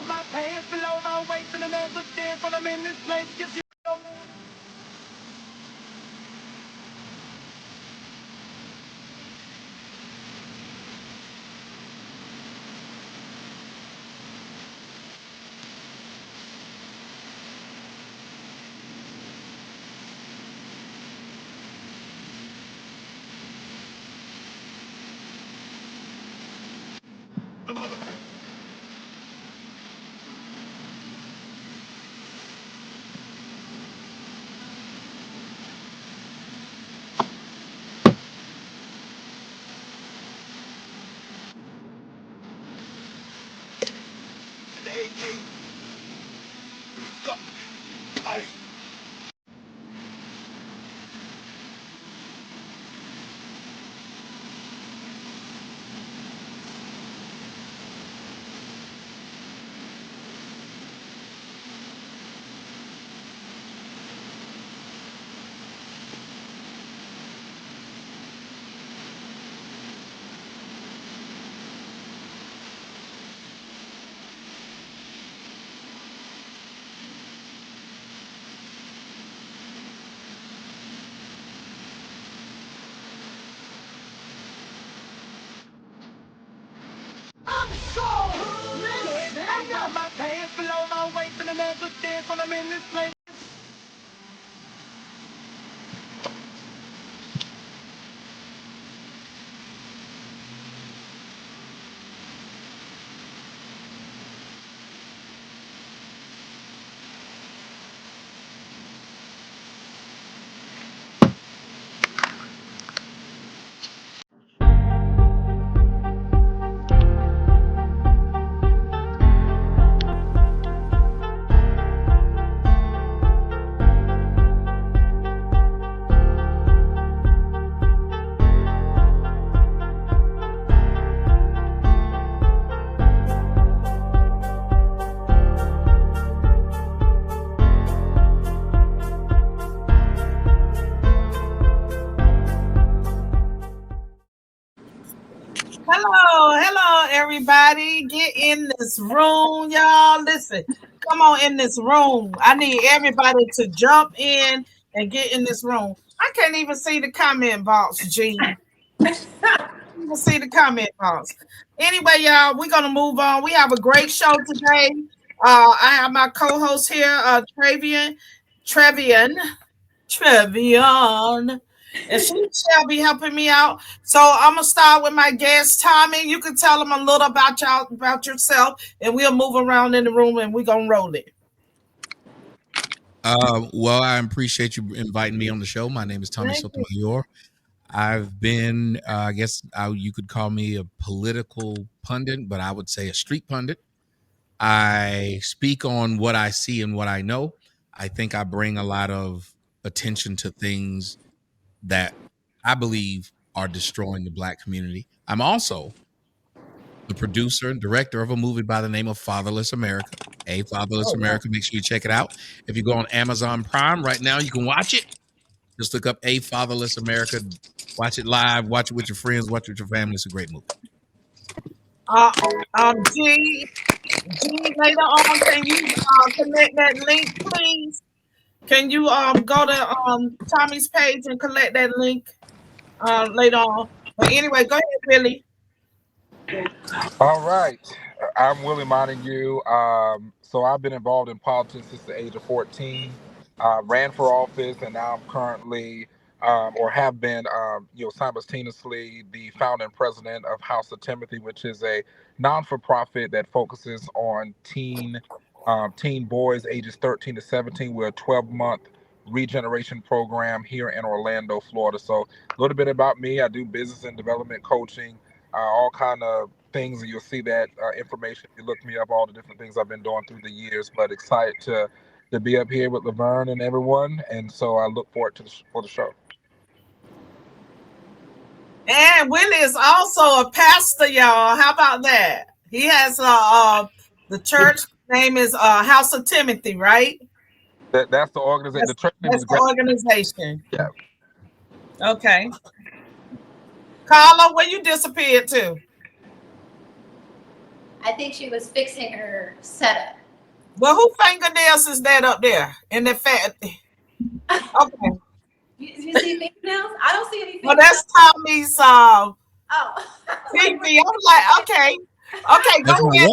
My pants below my waist and another dance when I'm in this place. Cause you know I got my pants below my waist and another dance when I'm in this place. Hello, everybody. Get in this room, y'all. Listen, come on in this room. I need everybody to jump in and get in this room. I can't even see the comment box, Gene. You can see the comment box. Anyway, y'all, we're gonna move on. We have a great show today. I have my co-host here, Trevian, Trevian, and she shall be helping me out. So I'm gonna start with my guest, Tommy. You can tell them a little about yourself, and we'll move around in the room, and we're gonna roll it. Well, I appreciate you inviting me on the show. My name is Tommy Thank you. Sotomayor. I've been, I guess you could call me a political pundit, but I would say a street pundit. I speak on what I see and what I know. I think I bring a lot of attention to things that I believe are destroying the black community. I'm also the producer and director of a movie by the name of Fatherless America. Fatherless Oh, wow. America. Make sure you check it out. If you go on Amazon Prime right now, you can watch it. Just look up Fatherless America. Watch it live. Watch it with your friends. Watch it with your family. It's a great movie. Uh, G, later on, can you connect that link, please? Can you go to Tommy's page and collect that link later on? But anyway, go ahead, Billy. All right. I'm Willie Montague. So I've been involved in politics since the age of 14. Ran for office, and now I'm currently, or have been, simultaneously the founder and president of House of Timothy, which is a non-for-profit that focuses on teen boys ages 13 to 17. We're a 12-month regeneration program here in Orlando, Florida. So a little bit about me: I do business and development coaching, all kind of things, and you'll see that information if you look me up, all the different things I've been doing through the years. But excited to be up here with Lavern and everyone, and so I look forward to for the show. And Willie is also a pastor, y'all. How about that? He has the church name is House of Timothy, right? That's the organization. The church name That's is the organization. Yeah. Okay. Carla, where you disappeared to? I think she was fixing her setup. Well, who fingernails is that up there in the fat? Okay. You see fingernails? I don't see any fingernails. Well, that's Tommy's oh. TV. I'm like, okay, go ahead.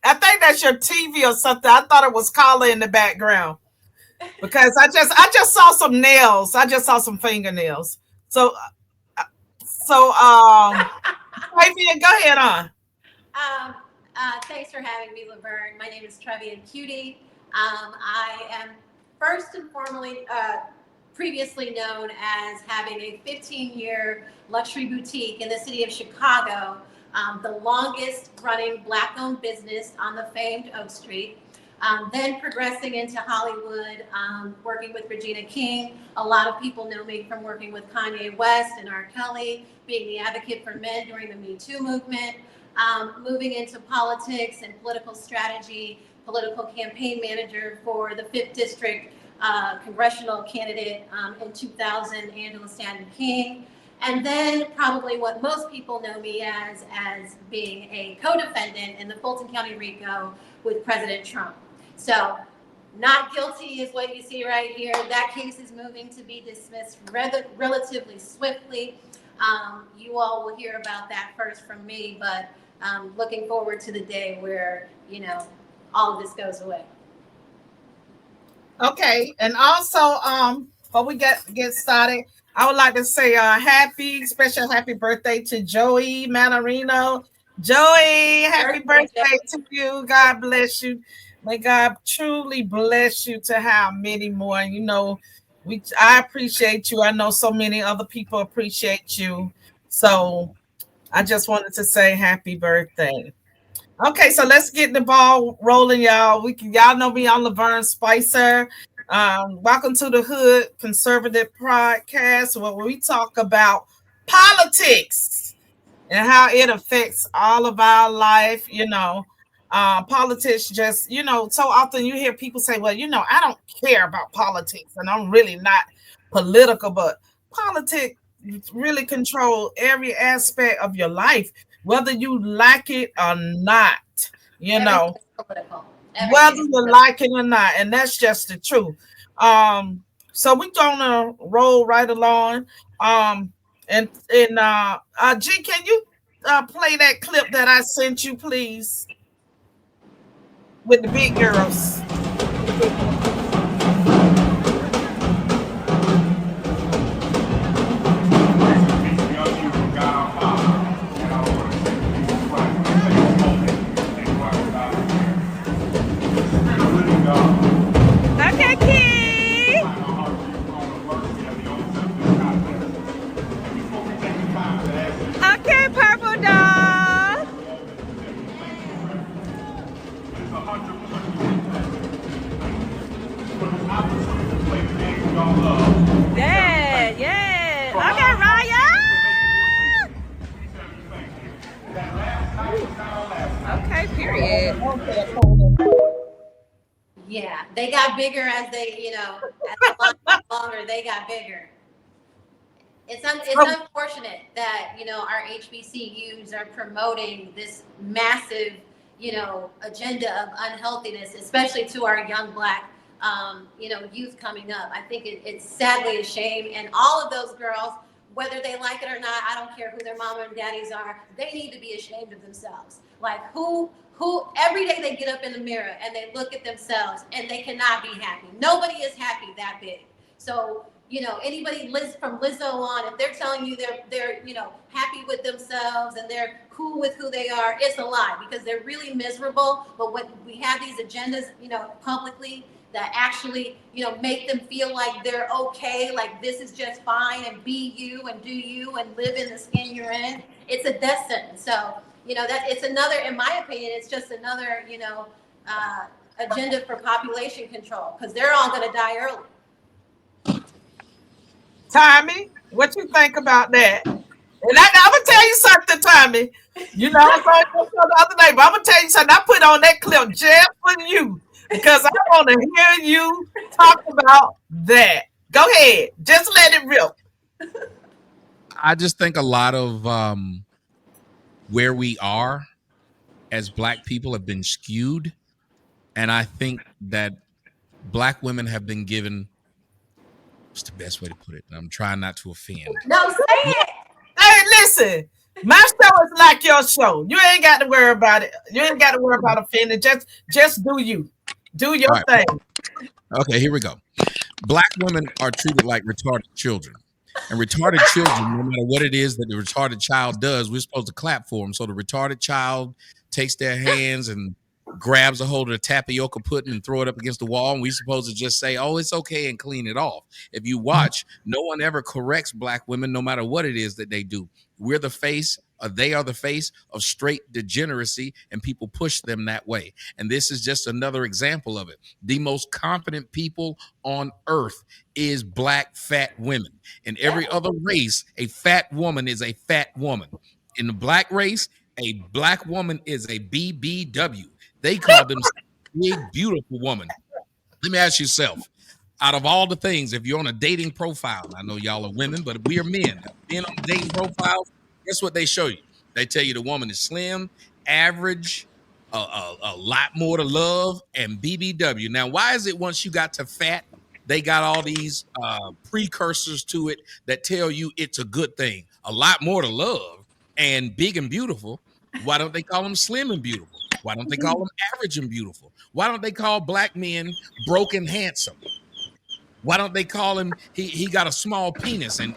I think that's your TV or something. I thought it was Carla in the background because I just saw some nails. I just saw some fingernails. So, Trevian, go ahead on. Thanks for having me, Lavern. My name is Trevian Kutti. I am first and foremost previously known as having a 15-year luxury boutique in the city of Chicago, the longest running Black-owned business on the famed Oak Street. Then progressing into Hollywood, working with Regina King. A lot of people know me from working with Kanye West and R. Kelly, being the advocate for men during the Me Too movement. Moving into politics and political strategy, political campaign manager for the 5th District congressional candidate in 2000, Angela Stanton King. And then probably what most people know me as being a co-defendant in the Fulton County RICO with President Trump. So not guilty is what you see right here. That case is moving to be dismissed relatively swiftly. You all will hear about that first from me, but looking forward to the day where, all of this goes away. Okay, and also, before we get started, I would like to say special happy birthday to Joey Manarino. Joey, happy birthday to you. God bless you. May God truly bless you to have many more. I appreciate you. I know so many other people appreciate you. So I just wanted to say happy birthday. Okay, so let's get the ball rolling, y'all. Y'all know me, I'm Lavern Spicer. Welcome to the Hood Conservative Podcast, where we talk about politics and how it affects all of our life. Politics just, so often you hear people say, well, I don't care about politics and I'm really not political, but politics really control every aspect of your life, whether you like it or not, political. Whether you like it or not, and that's just the truth. So we're gonna roll right along. And G, can you play that clip that I sent you, please, with the big girls? Yeah, they got bigger as they, as the line got longer, they got bigger. It's unfortunate that, our HBCUs are promoting this massive, agenda of unhealthiness, especially to our young Black, youth coming up. I think it's sadly a shame. And all of those girls whether they like it or not, I don't care who their mama and daddies are, they need to be ashamed of themselves. Like who every day they get up in the mirror and they look at themselves and they cannot be happy. Nobody is happy that big. So, anybody from Lizzo on, if they're telling you they're happy with themselves and they're cool with who they are, it's a lie, because they're really miserable. But when we have these agendas, publicly, that actually, make them feel like they're okay, like this is just fine, and be you and do you and live in the skin you're in, it's a death sentence. So, that it's another, in my opinion, it's just another, agenda for population control, because they're all going to die early. Tommy, what you think about that? And I'm gonna tell you something, Tommy. I saw the other day, but I'm gonna tell you something. I put on that clip just for you because I want to hear you talk about that. Go ahead, just let it rip. I just think a lot of where we are as Black people have been skewed, and I think that Black women have been given. What's the best way to put it? I'm trying not to offend. No, say it. Hey, listen. My show is like your show. You ain't got to worry about it. You ain't got to worry about offending. Just do you. Do your thing. Okay, here we go. Black women are treated like retarded children. And retarded children, no matter what it is that the retarded child does, we're supposed to clap for them. So the retarded child takes their hands and grabs a hold of the tapioca pudding and throw it up against the wall, and we're supposed to just say, oh, it's okay, and clean it off. If you watch, no one ever corrects Black women, no matter what it is that they do. We're the face, or they are the face of straight degeneracy, and people push them that way. And this is just another example of it. The most confident people on earth is Black fat women. In every other race, a fat woman is a fat woman. In the Black race, a Black woman is a BBW. They call them big, beautiful woman. Let me ask yourself, out of all the things, if you're on a dating profile, I know y'all are women, but we are men. Men on dating profiles, guess what they show you? They tell you the woman is slim, average, a lot more to love, and BBW. Now, why is it once you got to fat, they got all these precursors to it that tell you it's a good thing? A lot more to love and big and beautiful. Why don't they call them slim and beautiful? Why don't they call them average and beautiful? Why don't they call Black men broke and handsome? Why don't they call him he got a small penis and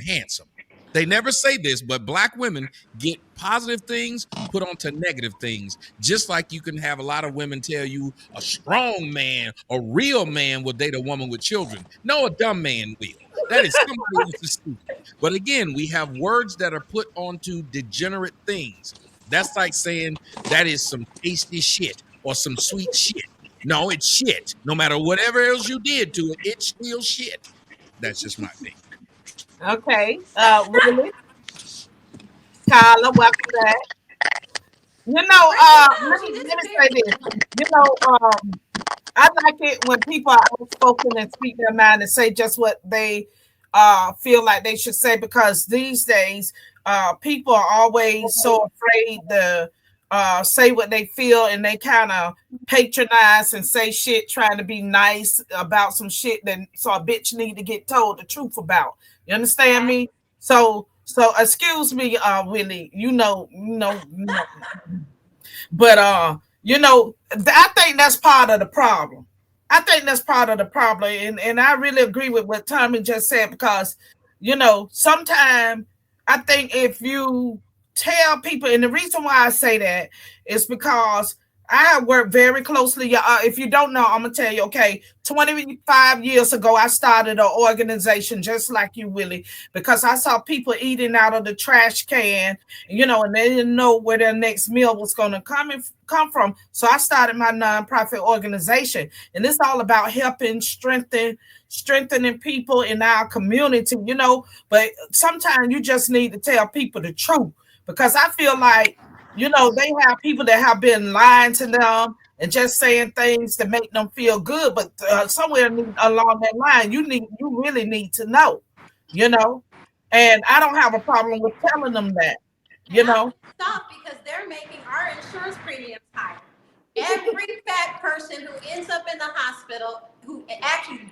handsome? They never say this, but Black women get positive things put onto negative things. Just like you can have a lot of women tell you a strong man, a real man will date a woman with children. No, a dumb man will. That is somebody else's stupid. But again, we have words that are put onto degenerate things. That's like saying that is some tasty shit or some sweet shit. No, it's shit. No matter whatever else you did to it, it's still shit. That's just my thing. Okay. Willie, Carla, welcome back. Let me say this. I like it when people are outspoken and speak their mind and say just what they feel like they should say, because these days people are always so afraid to say what they feel, and they kind of patronize and say shit trying to be nice about some shit that so a bitch need to get told the truth about. You understand me? So excuse me, Willie. But I think that's part of the problem. And I really agree with what Tommy just said, because sometimes I think if you tell people, and the reason why I say that is because I have worked very closely. If you don't know, I'm gonna tell you. Okay, 25 years ago, I started an organization just like you, Willie, because I saw people eating out of the trash can, and they didn't know where their next meal was going to come from. So I started my nonprofit organization, and it's all about helping strengthening people in our community. But sometimes you just need to tell people the truth, because I feel like they have people that have been lying to them and just saying things to make them feel good. But somewhere along that line, you really need to know, And I don't have a problem with telling them that, Stop, because they're making our insurance premiums higher. Every fat person who ends up in the hospital,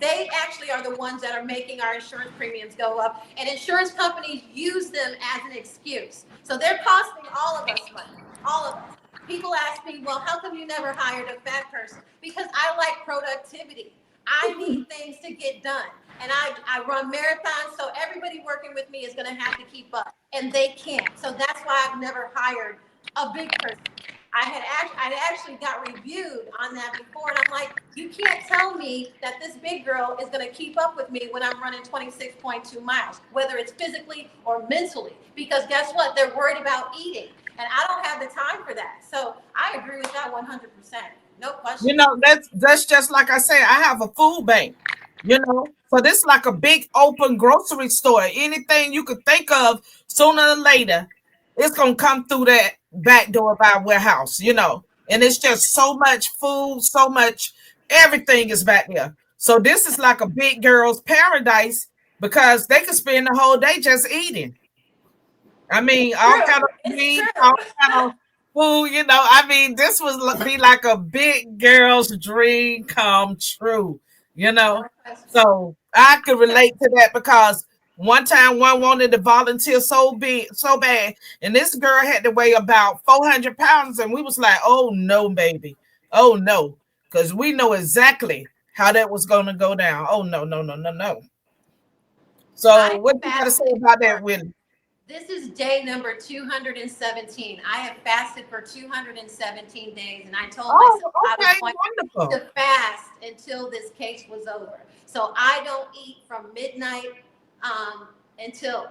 they actually are the ones that are making our insurance premiums go up, and insurance companies use them as an excuse. So they're costing all of us money, all of us. People ask me, well, how come you never hired a fat person? Because I like productivity. I need things to get done. And I run marathons, so everybody working with me is going to have to keep up, and they can't. So that's why I've never hired a big person. I actually got reviewed on that before, and I'm like, you can't tell me that this big girl is going to keep up with me when I'm running 26.2 miles, whether it's physically or mentally, because guess what? They're worried about eating, and I don't have the time for that. So I agree with that 100%. No question. You know, that's just like I say, I have a food bank, you know. So this is like a big open grocery store. Anything you could think of, sooner or later, it's gonna come through that back door of our warehouse, you know. And it's just so much food, so much everything is back there. So this is like a big girl's paradise because they could spend the whole day just eating. I mean, all True. kind of It's meat, true. all kind of food, you know. I mean, this was be like a big girl's dream come true, you know. No question. So I could relate to that because one time one wanted to volunteer so bad, and this girl had to weigh about 400 pounds, and we was like, oh no, baby, oh no, because we know exactly how that was going to go down. Oh no, no, no, no, no. So I what you got to say fasted about that, for Willie? This is day number 217. I have fasted for 217 days, and I told Oh, myself I was okay, going wonderful. to fast until this case was over. So I don't eat from midnight until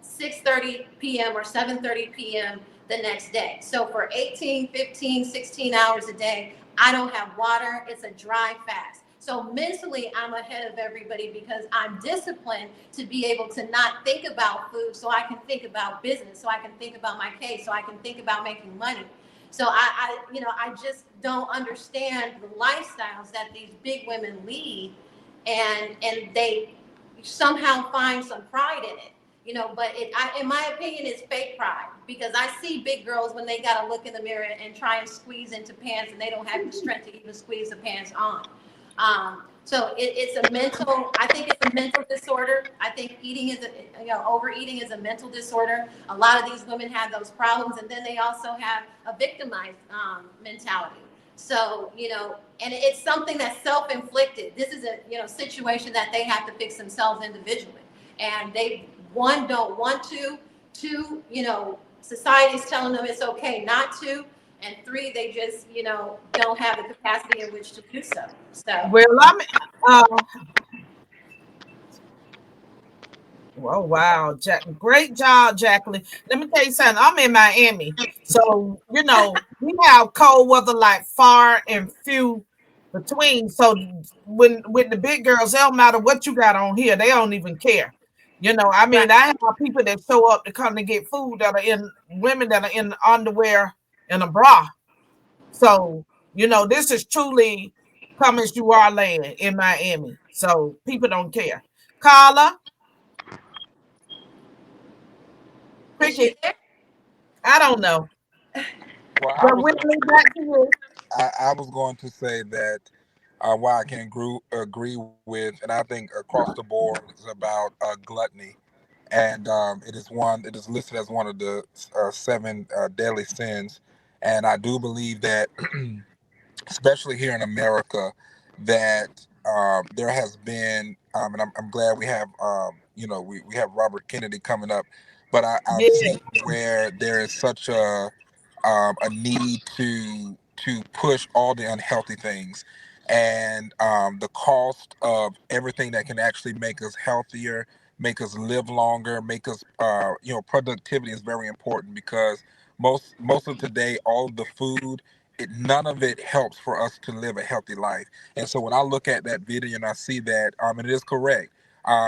6:30 p.m. or 7:30 p.m. the next day. So for 18, 15, 16 hours a day, I don't have water. It's a dry fast. So mentally, I'm ahead of everybody because I'm disciplined to be able to not think about food so I can think about business, so I can think about my case, so I can think about making money. So I just don't understand the lifestyles that these big women lead, and they somehow find some pride in it. But in my opinion, it's fake pride because I see big girls when they got to look in the mirror and try and squeeze into pants and they don't have the strength to even squeeze the pants on. So it's a mental. I think it's a mental disorder. I think overeating is a mental disorder. A lot of these women have those problems, and then they also have a victimized mentality. So and it's something that's self-inflicted. This is a situation that they have to fix themselves individually, and they don't want to. Two, society's telling them it's okay not to, and three, they just don't have the capacity in which to do so. So Well, I'm. Uh, oh wow, great job, Jacqueline. Let me tell you something. I'm in Miami, so we have cold weather like far and few between. So when with the big girls, it don't matter what you got on here; they don't even care. I right. mean, I have people that show up to come to get food that are in women that are in underwear and a bra. So, this is truly come as you are land in Miami. So people don't care. Carla, Is she cricket, there? I don't know. Well, But Whitley, back to you. I was going to say that why I can agree with, and I think across the board is about gluttony, and it is listed as one of the seven deadly sins, and I do believe that, especially here in America, that there has been, and I'm glad we have, we have Robert Kennedy coming up, but I've Yeah. seen where there is such a need to push all the unhealthy things, and the cost of everything that can actually make us healthier, make us live longer, make us productivity is very important because most of today, all of the food, none of it helps for us to live a healthy life. And so when I look at that video and I see that, and it is correct,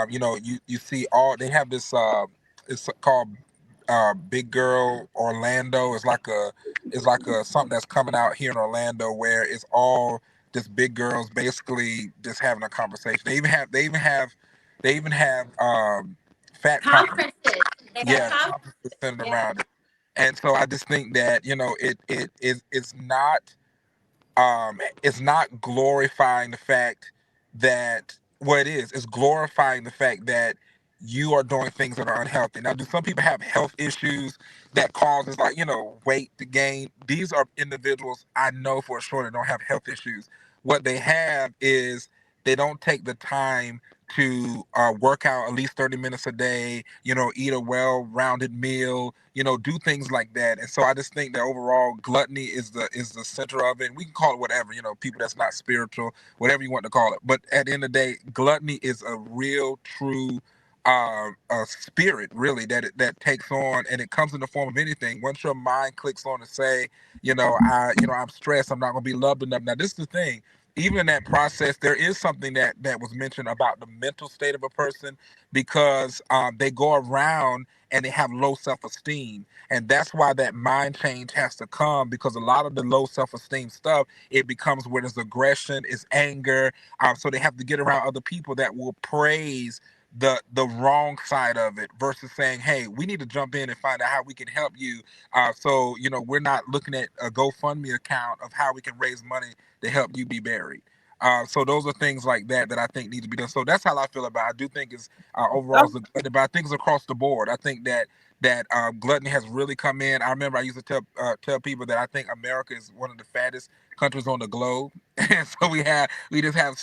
you see all they have this. It's called Big Girl Orlando. It's like a something that's coming out here in Orlando where it's all just big girls basically just having a conversation. They even have fat conferences. Conferences. They have Yeah, conferences. conferences centered Yeah. around it. And so I just think that it's not it's not glorifying the fact that what it is glorifying the fact that you are doing things that are unhealthy. Now, do some people have health issues that causes, like, weight to gain? These are individuals I know for sure that don't have health issues. What they have is they don't take the time to work out at least 30 minutes a day, eat a well-rounded meal, do things like that. And so I just think that overall gluttony is the center of it. We can call it whatever, people that's not spiritual, whatever you want to call it. But at the end of the day, gluttony is a real, true a spirit, really, that takes on, and it comes in the form of anything. Once your mind clicks on to say, I'm stressed, I'm not going to be loved enough. Now, this is the thing. Even in that process, there is something that was mentioned about the mental state of a person, because they go around and they have low self-esteem, and that's why that mind change has to come, because a lot of the low self-esteem stuff, it becomes where there's aggression, is anger. So they have to get around other people that will praise the wrong side of it, versus saying, hey, we need to jump in and find out how we can help you. So we're not looking at a GoFundMe account of how we can raise money to help you be buried. So those are things like that I think need to be done. So that's how I feel about it. I do think it's overall, but I think it's across the board. I think that gluttony has really come in. I remember I used to tell people that I think America is one of the fattest countries on the globe, and so we just have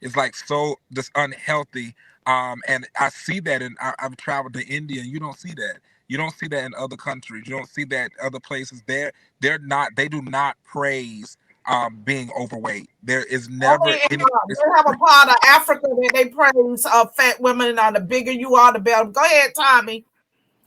it's like so just unhealthy. And I see that, and I've traveled to India, and you don't see that. You don't see that in other countries. You don't see that other places. They do not praise being overweight. There is never Only any. they have a part of Africa that they praise fat women, and the bigger you are, the better. Go ahead, Tommy.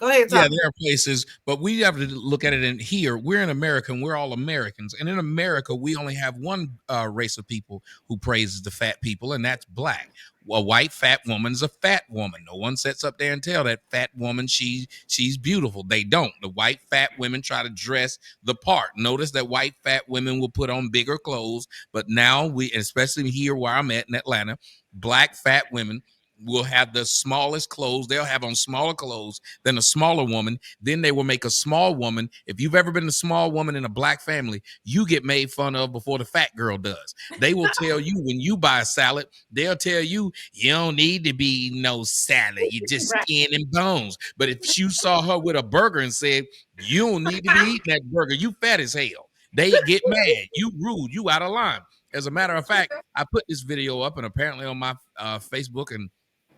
Yeah, there are places, but we have to look at it in here. We're in America, and we're all Americans. And in America, we only have one race of people who praises the fat people, and that's black. A white fat woman's a fat woman. No one sits up there and tell that fat woman she's beautiful. They don't. The white fat women try to dress the part. Notice that white fat women will put on bigger clothes, but now especially here where I'm at in Atlanta, black fat women will have the smallest clothes. They'll have on smaller clothes than a smaller woman. Then they will make a small woman. If you've ever been a small woman in a black family, you get made fun of before the fat girl does. They will tell you when you buy a salad, they'll tell you don't need to be no salad. You just skin and bones. But if you saw her with a burger and said, you don't need to be eating that burger, you fat as hell, they get mad. You rude. You out of line. As a matter of fact, I put this video up, and apparently on my Facebook and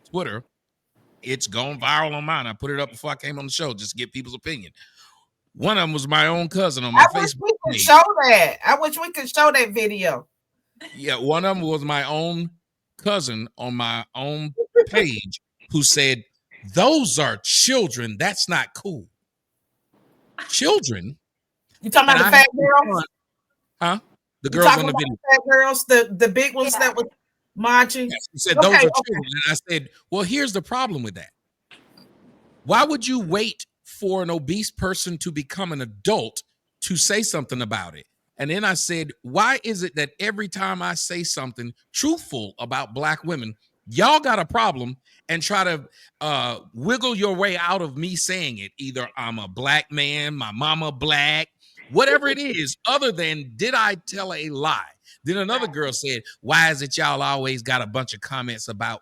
Twitter, it's gone viral on mine. I put it up before I came on the show just to get people's opinion. One of them was my own cousin on my Facebook page. Show that. I wish we could show that video. Yeah, one of them was my own cousin on my own page who said, "Those are children. That's not cool." Children? You talking about the fat girls? Huh? The girls on the video. The fat girls, the big ones that was marching. Yes, he said, those are children. And I said, well, here's the problem with that. Why would you wait for an obese person to become an adult to say something about it? And then I said, why is it that every time I say something truthful about black women, y'all got a problem and try to wiggle your way out of me saying it? Either I'm a black man, my mama black, whatever it is, other than did I tell a lie? Then another girl said, why is it y'all always got a bunch of comments about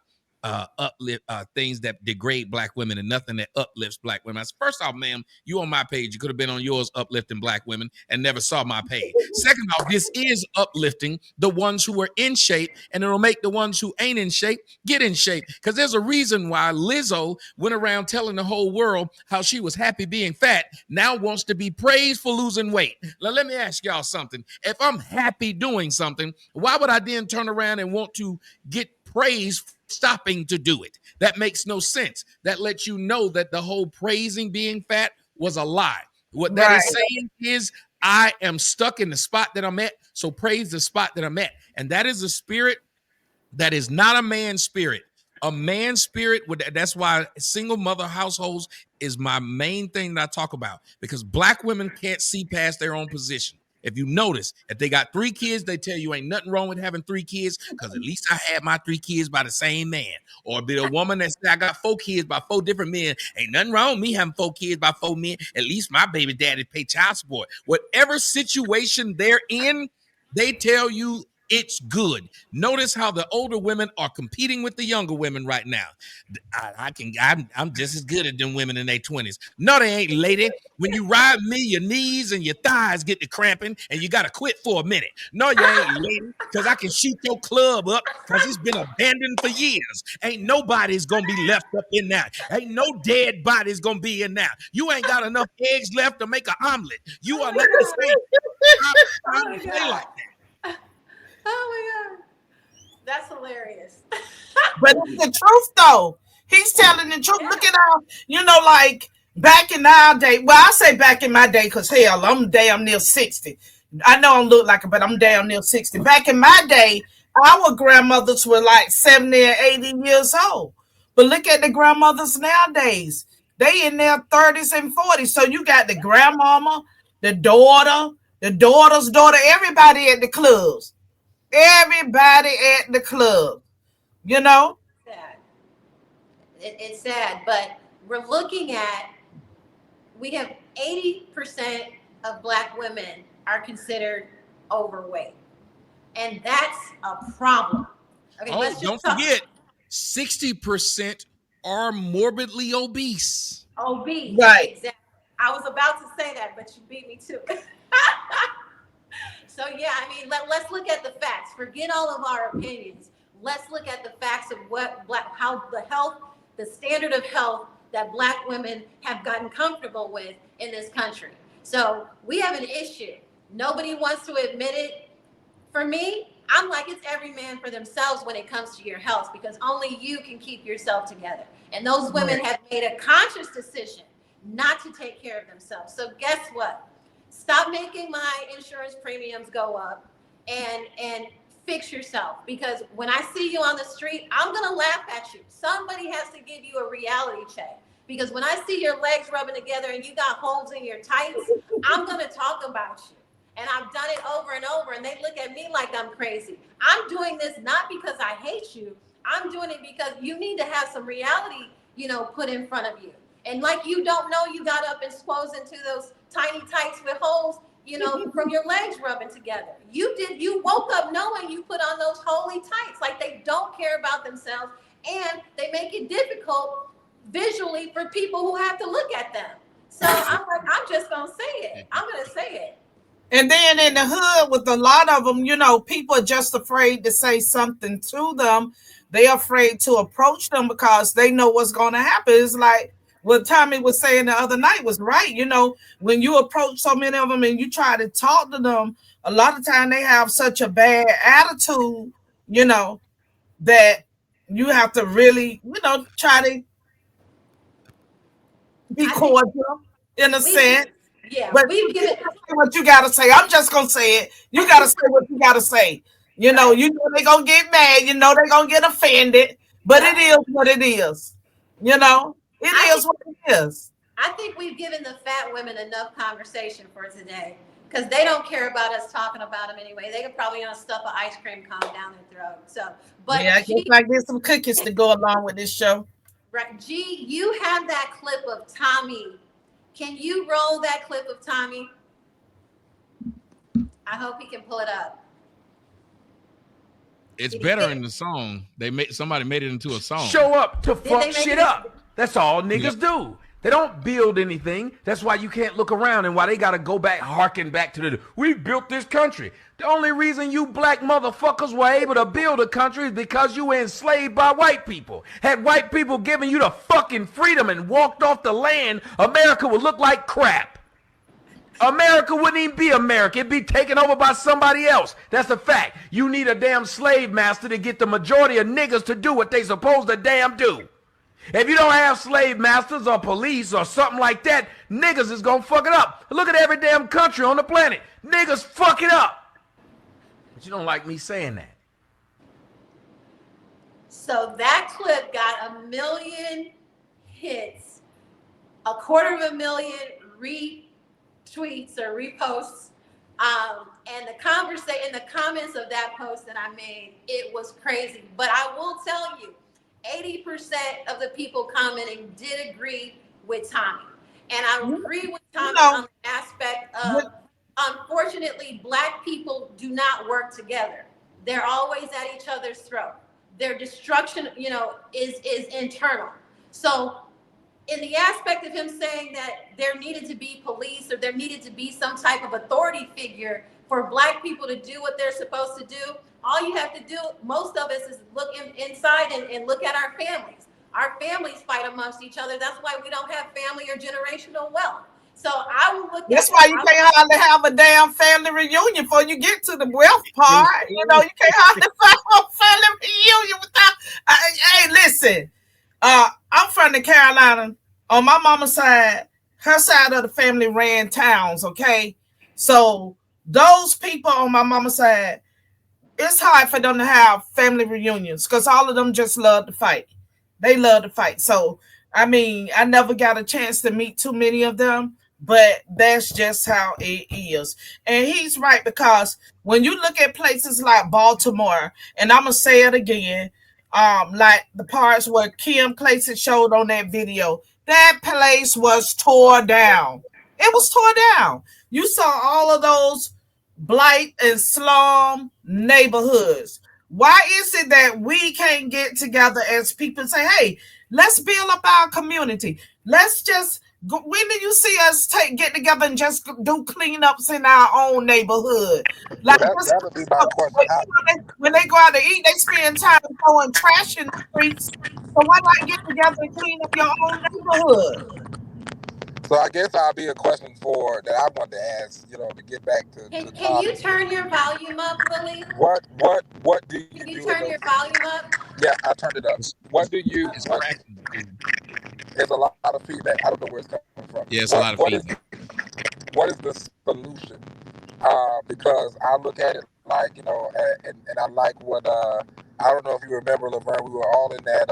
uplift things that degrade black women and nothing that uplifts black women? I said, first off, ma'am, you on my page. You could have been on yours uplifting black women and never saw my page. Second off, this is uplifting the ones who are in shape, and it'll make the ones who ain't in shape get in shape. Because there's a reason why Lizzo went around telling the whole world how she was happy being fat, now wants to be praised for losing weight. Now, let me ask y'all something. If I'm happy doing something, why would I then turn around and want to get praise stopping to do it? That makes no sense. That lets you know that the whole praising being fat was a lie. What that is saying is, I am stuck in the spot that I'm at, so praise the spot that I'm at. And that is a spirit that is not a man's spirit. A man's spirit, that's why single mother households is my main thing that I talk about, because black women can't see past their own position. If you notice, if they got 3 kids, they tell you ain't nothing wrong with having 3 kids, because at least I had my 3 kids by the same man. Or be a woman that say I got 4 kids by 4 different men. Ain't nothing wrong with me having 4 kids by 4 men. At least my baby daddy pay child support. Whatever situation they're in, they tell you it's good. Notice how the older women are competing with the younger women right now. I'm just as good as them women in their 20s. No, they ain't, lady. When you ride me, your knees and your thighs get to cramping and you got to quit for a minute. No, you ain't, lady, because I can shoot your club up because it's been abandoned for years. Ain't nobody's going to be left up in that. Ain't no dead body's going to be in that. You ain't got enough eggs left to make an omelet. You are not the same. Oh my Play God. like that. Oh my God. That's hilarious. But it's the truth, though. He's telling the truth. Yeah. Look at how, like back in our day. Well, I say back in my day because, hell, I'm damn near 60. I know I don't look like it, but I'm damn near 60. Back in my day, our grandmothers were like 70 and 80 years old. But look at the grandmothers nowadays. They in their 30s and 40s. So you got the grandmama, the daughter's daughter, everybody at the clubs. Everybody at the club, you know? Sad. It's sad, but we're looking at, we have 80% of Black women are considered overweight. And that's a problem. Okay, let's just Don't forget, 60% are morbidly obese. obese. Right. Exactly. I was about to say that, but you beat me to it. So yeah, I mean, let's look at the facts. Forget all of our opinions. Let's look at the facts of how the standard of health that Black women have gotten comfortable with in this country. So we have an issue. Nobody wants to admit it. For me, I'm like, it's every man for themselves when it comes to your health, because only you can keep yourself together. And those women have made a conscious decision not to take care of themselves. So guess what? Stop making my insurance premiums go up and fix yourself. Because when I see you on the street, I'm going to laugh at you. Somebody has to give you a reality check. Because when I see your legs rubbing together and you got holes in your tights, I'm going to talk about you. And I've done it over and over, and they look at me like I'm crazy. I'm doing this not because I hate you. I'm doing it because you need to have some reality, put in front of you. And like you don't know, you got up and squoze into those tiny tights with holes, from your legs rubbing together. You woke up knowing you put on those holy tights. Like, they don't care about themselves, and they make it difficult visually for people who have to look at them. So I'm like, I'm just going to say it. I'm going to say it. And then in the hood, with a lot of them, people are just afraid to say something to them. They're afraid to approach them because they know what's going to happen. It's like what Tommy was saying the other night was right. When you approach so many of them and you try to talk to them, a lot of time they have such a bad attitude, that you have to really, try to be cordial in a sense. But We've given say what you gotta say. I'm just gonna say it. You gotta say what you gotta say. You know they're gonna get mad. They're gonna get offended. But it is what it is. It is what it is. I think we've given the fat women enough conversation for today, because they don't care about us talking about them anyway. They could probably stuff an ice cream cone down their throat. So, but yeah, I guess I get some cookies to go along with this show. Right, G, you have that clip of Tommy. Can you roll that clip of Tommy? I hope he can pull it up. It's better in the song. Somebody made it into a song. Show up to fuck shit up. That's all niggas do. They don't build anything. That's why you can't look around and why they got to go back, harken back to we built this country. The only reason you black motherfuckers were able to build a country is because you were enslaved by white people. Had white people given you the fucking freedom and walked off the land, America would look like crap. America wouldn't even be America. It'd be taken over by somebody else. That's a fact. You need a damn slave master to get the majority of niggas to do what they supposed to damn do. If you don't have slave masters or police or something like that, niggas is gonna fuck it up. Look at every damn country on the planet. Niggas fuck it up. But you don't like me saying that. So that clip got 1 million hits, 250,000 retweets or reposts. And in the comments of that post that I made, it was crazy. But I will tell you, 80% of the people commenting did agree with Tommy. And I agree with Tommy on the aspect of unfortunately, Black people do not work together. They're always at each other's throat. Their destruction, is internal. So in the aspect of him saying that there needed to be police or there needed to be some type of authority figure for Black people to do what they're supposed to do, all you have to do, most of us, is look inside and look at our families. Our families fight amongst each other. That's why we don't have family or generational wealth. So I will look. That's why you can't hardly have a damn family reunion before you get to the wealth part. You can't hardly have a family reunion without. Hey, listen. I'm from the Carolina. On my mama's side, her side of the family ran towns. Okay, so those people on my mama's side, it's hard for them to have family reunions because all of them just love to fight. They love to fight. So, I mean, I never got a chance to meet too many of them, but that's just how it is. And he's right, because when you look at places like Baltimore, and I'm going to say it again, like the parts where Kim Clayton showed on that video, that place was tore down. It was tore down. You saw all of those blight and slum neighborhoods. Why is it that we can't get together as people and say, hey, let's build up our community? Let's just go. When do you see us get together and just do cleanups in our own neighborhood? Like that would be my question. When they go out to eat, they spend time throwing trash in the streets. So why not get together and clean up your own neighborhood? So I guess I'll be a question that I wanted to ask, to get back to. Can you turn your volume up, Willie? What do you do? Can you turn your volume up? Yeah, I turned it up. What do you? There's a lot of feedback. I don't know where it's coming from. Yeah, it's a lot of feedback. What is the solution? Because I look at it like, and I like what I don't know if you remember, Lavern, we were all in that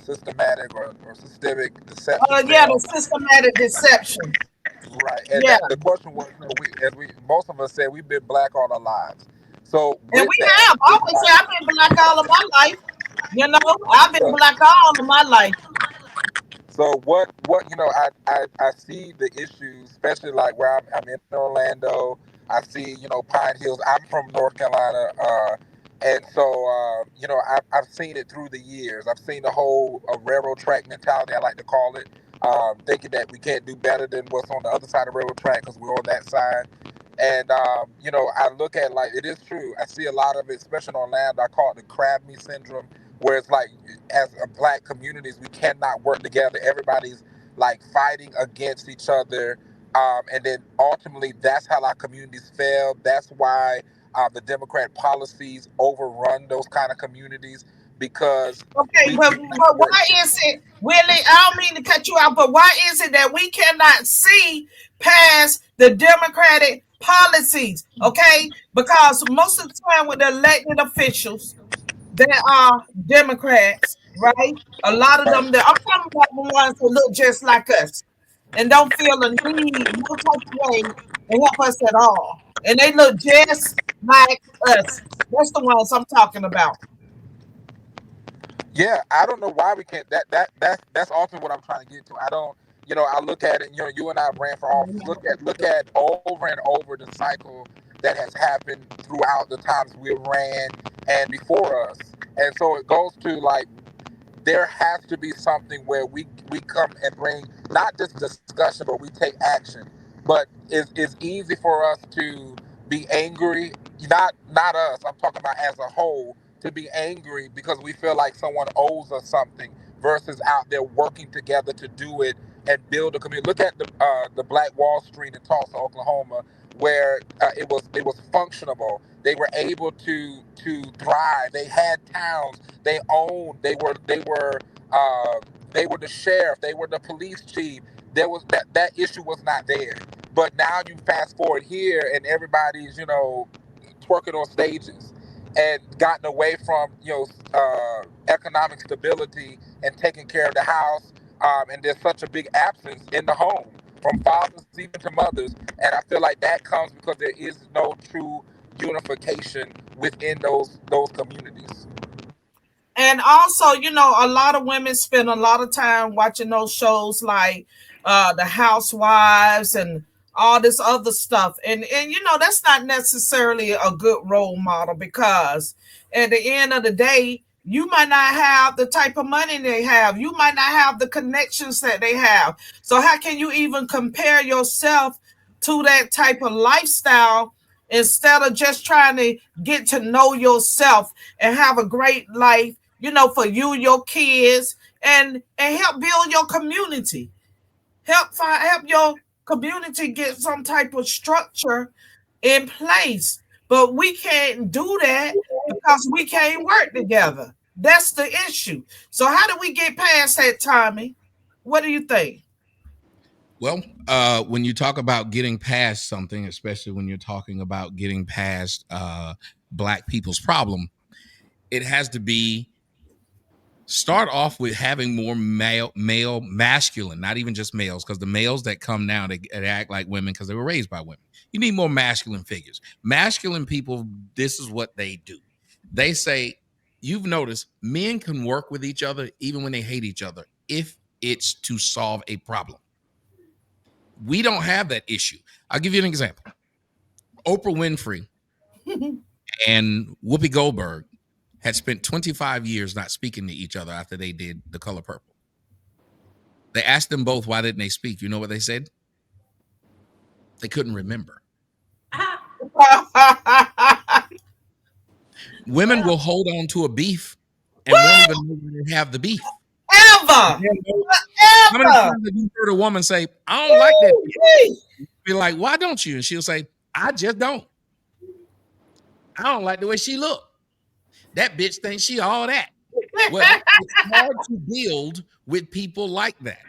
systematic or systemic deception. The systematic deception. Right. And the question was, most of us said we've been Black all our lives. So and we have. I always say I've been Black all of my life. I've been Black all of my life. So what I see the issues, especially like where I'm in Orlando. I see, Pine Hills. I'm from North Carolina. And so, I've seen it through the years. I've seen the whole railroad track mentality, I like to call it, thinking that we can't do better than what's on the other side of the railroad track because we're on that side. And, I look at, like, it is true. I see a lot of it, especially in Orlando. I call it the crab meat syndrome, where it's like, as Black communities, we cannot work together. Everybody's, like, fighting against each other. And then ultimately, that's how our communities fail. That's why the Democrat policies overrun those kind of communities, because but why is it, Willie? I don't mean to cut you out, but why is it that we cannot see past the Democratic policies? Okay, because most of the time with the elected officials, there are Democrats, right? A lot of them. I'm talking about the ones who look just like us and don't feel a need, no type of way, to help us at all. And they look just like us. That's the ones I'm talking about. Yeah, I don't know why we can't. That's often what I'm trying to get to. I don't. I look at it. You and I ran for office. Look at over and over the cycle that has happened throughout the times we ran and before us. And so it goes to, like, there has to be something where we come and bring not just discussion, but we take action. But it's easy for us to be angry, not us, I'm talking about as a whole, to be angry because we feel like someone owes us something, versus out there working together to do it and build a community. Look at the Black Wall Street in Tulsa, Oklahoma, where it was functionable. They were able to thrive. They had towns. They owned. They were the sheriff. They were the police chief. There was that issue was not there. But now you fast forward here, and everybody's twerking on stages, and gotten away from economic stability and taking care of the house. And there's such a big absence in the home, from fathers even to mothers. And I feel like that comes because there is no true unification within those communities. And also, a lot of women spend a lot of time watching those shows like The Housewives and all this other stuff. And you know, that's not necessarily a good role model, because at the end of the day, you might not have the type of money they have. You might not have the connections that they have. So how can you even compare yourself to that type of lifestyle instead of just trying to get to know yourself and have a great life, you know, for you, your kids, and help build your community. Help your community get some type of structure in place. But we can't do that because we can't work together. That's the issue. So how do we get past that, Tommy? What do you think? Well, when you talk about getting past something, especially when you're talking about getting past Black people's problem, it has to be start off with having more male masculine, not even just males, because the males that come now, they act like women because they were raised by women. You need more masculine figures. Masculine people, this is what they do. They say, you've noticed men can work with each other even when they hate each other if it's to solve a problem. We don't have that issue. I'll give you an example. Oprah Winfrey and Whoopi Goldberg had spent 25 years not speaking to each other after they did The Color Purple. They asked them both, why didn't they speak? You know what they said? They couldn't remember. Women will hold on to a beef and won't even know when they have the beef. Ever. How many times have you heard a woman say, I don't like that bitch? Be like, why don't you? And she'll say, I just don't. I don't like the way she look. That bitch thinks she all that. Well, it's hard to build with people like that.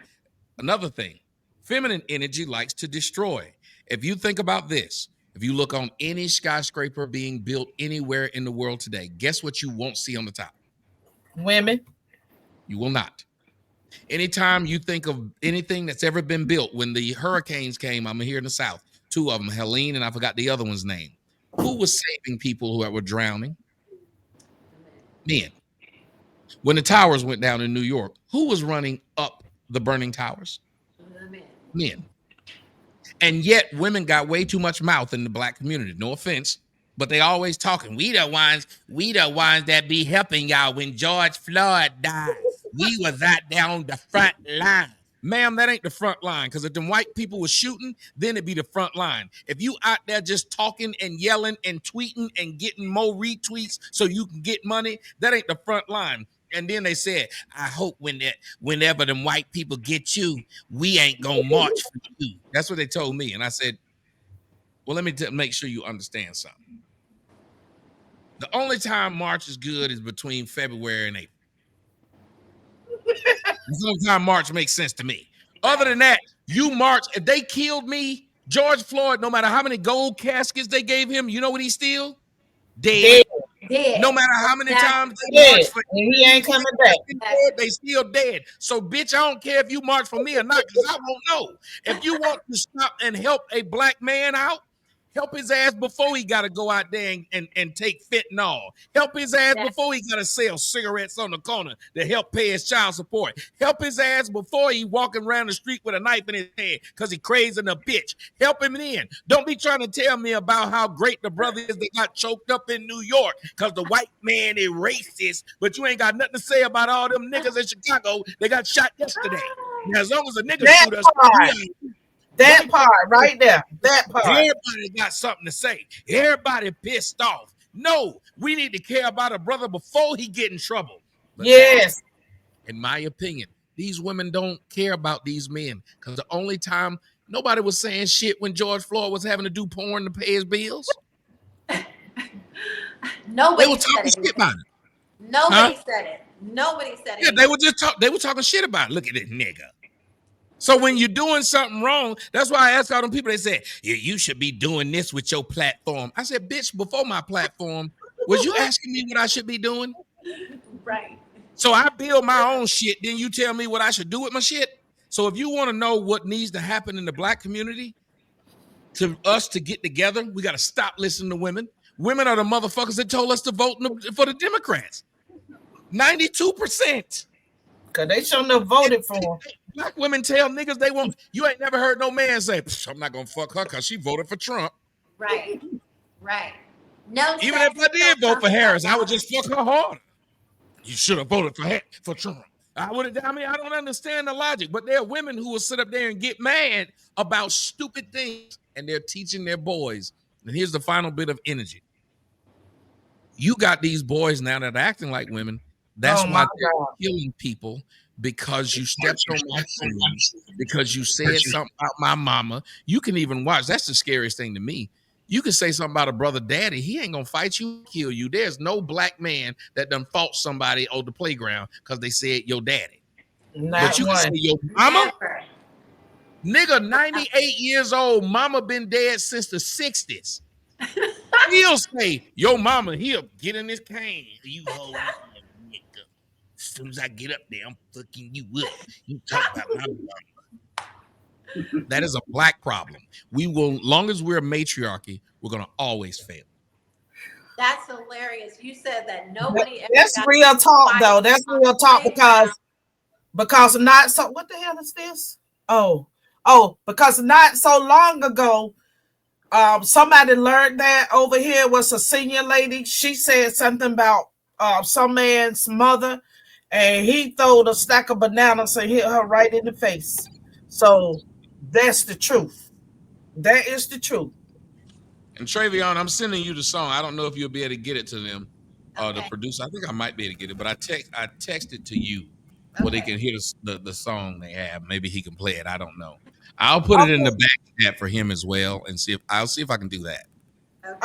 Another thing, feminine energy likes to destroy. If you think about this, if you look on any skyscraper being built anywhere in the world today, guess what you won't see on the top? Women. You will not. Anytime you think of anything that's ever been built, when the hurricanes came, I'm here in the South, two of them, Helene, and I forgot the other one's name. Who was saving people who were drowning? Men. When the towers went down in New York, who was running up the burning towers? Men. And yet women got way too much mouth in the Black community. No offense, but they always talking. We the ones that be helping y'all when George Floyd died. We was out there on the front line. Ma'am, that ain't the front line, because if them white people was shooting, then it'd be the front line. If you out there just talking and yelling and tweeting and getting more retweets so you can get money, that ain't the front line. And then they said, I hope whenever them white people get you, we ain't gonna march for you. That's what they told me. And I said, well, let me make sure you understand something. The only time March is good is between February and April. Sometimes March makes sense to me. Other than that, you march. If they killed me, George Floyd, no matter how many gold caskets they gave him, you know what he's still? Dead. No matter how many times they march for him, he ain't coming back. They still dead. So, bitch, I don't care if you march for me or not, because I won't know. If you want to stop and help a Black man out, help his ass before he got to go out there and take fentanyl. Help his ass before he got to sell cigarettes on the corner to help pay his child support. Help his ass before he walking around the street with a knife in his head because he crazy a bitch. Help him then. Don't be trying to tell me about how great the brother is that got choked up in New York because the white man is racist, but you ain't got nothing to say about all them niggas in Chicago that got shot yesterday. Now, as long as a nigga shoot us, that part right there. That part. Everybody got something to say. Everybody pissed off. No, we need to care about a brother before he get in trouble. But yes. In my opinion, these women don't care about these men, because the only time nobody was saying shit when George Floyd was having to do porn to pay his bills. Nobody they were talking shit about it. Nobody said it. Nobody said it. Yeah, they were talking shit about it. Look at this nigga. So when you're doing something wrong, that's why I ask all them people, they say, yeah, you should be doing this with your platform. I said, bitch, before my platform, was you asking me what I should be doing? Right. So I build my own shit, then you tell me what I should do with my shit. So if you want to know what needs to happen in the Black community, to us to get together, we got to stop listening to women. Women are the motherfuckers that told us to vote for the Democrats. 92%. Because they shouldn't have voted for him. Black women tell niggas they won't. You ain't never heard no man say, I'm not gonna fuck her because she voted for Trump. Right. Right. No Even sex if I did until vote for something Harris, got I would wrong. just fuck her harder. You should have voted for Trump. I would. I mean, I don't understand the logic, but there are women who will sit up there and get mad about stupid things, and they're teaching their boys. And here's the final bit of energy. You got these boys now that are acting like women. That's Oh my why they're God. killing people, because you stepped on my shoes, because you said something about my mama. You can even watch. That's the scariest thing to me. You can say something about a brother daddy. He ain't gonna fight you, kill you. There's no black man that done fought somebody on the playground because they said your daddy. But Not you can say one. your mama, Never. nigga, 98 years old, mama been dead since the 60s. He'll say, your mama, he'll get in his cane. You hold on, nigga. As soon as I get up there, I'm fucking you up. You talk about my mama. That is a black problem. We will, long as we're a matriarchy, we're gonna always fail. That's hilarious. You said that nobody ever That's got real talk, fight though. That's on real the talk playground. because not so. What the hell is this? Oh, because not so long ago, somebody learned that over here was a senior lady. She said something about some man's mother, and he throwed a stack of bananas and hit her right in the face. So that's the truth. That is the truth. And Trevian, I'm sending you the song. I don't know if you'll be able to get it to them, the Okay. producer. I think I might be able to get it, but I text it to you where they Okay. can hear the song they have. Maybe he can play it. I don't know. I'll put it in the Okay, back chat for him as well, and I'll see if I can do that.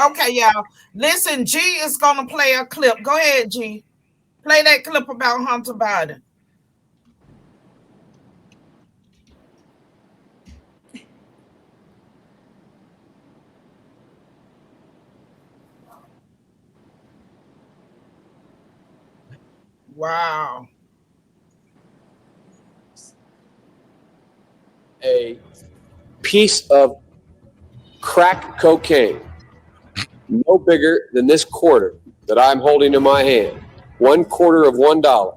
okay, y'all. Listen, G is gonna play a clip. Go ahead, G. Play that clip about Hunter Biden. Wow. A piece of crack cocaine, no bigger than this quarter that I'm holding in my hand, 1/4 of $1.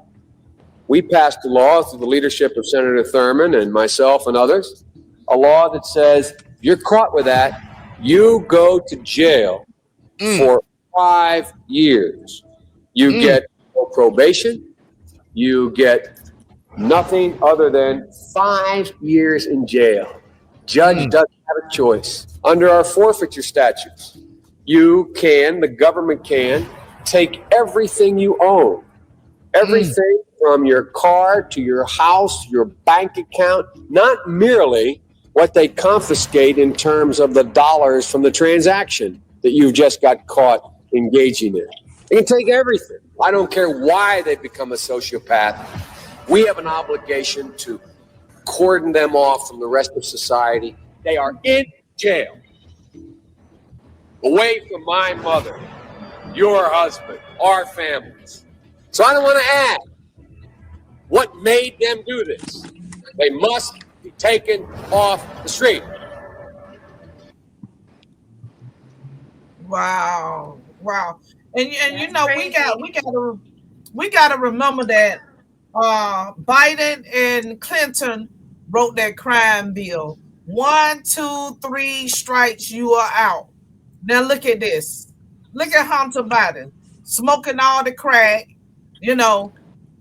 We passed a law through the leadership of Senator Thurmond and myself and others, a law that says if you're caught with that, you go to jail for 5 years. You get no probation. You get nothing other than 5 years in jail. Judge doesn't have a choice. Under our forfeiture statutes, the government can take everything you own, everything from your car to your house, your bank account, not merely what they confiscate in terms of the dollars from the transaction that you just got caught engaging in. They can take everything. I don't care why they become a sociopath. We have an obligation to cordon them off from the rest of society. They are in jail, away from my mother, your husband, our families. So I don't want to add what made them do this. They must be taken off the street. Wow. Wow. And you That's know, crazy. we gotta remember that Biden and Clinton wrote that crime bill. 1, 2, 3 strikes, you are out. Now look at this. Look at Hunter Biden smoking all the crack, you know,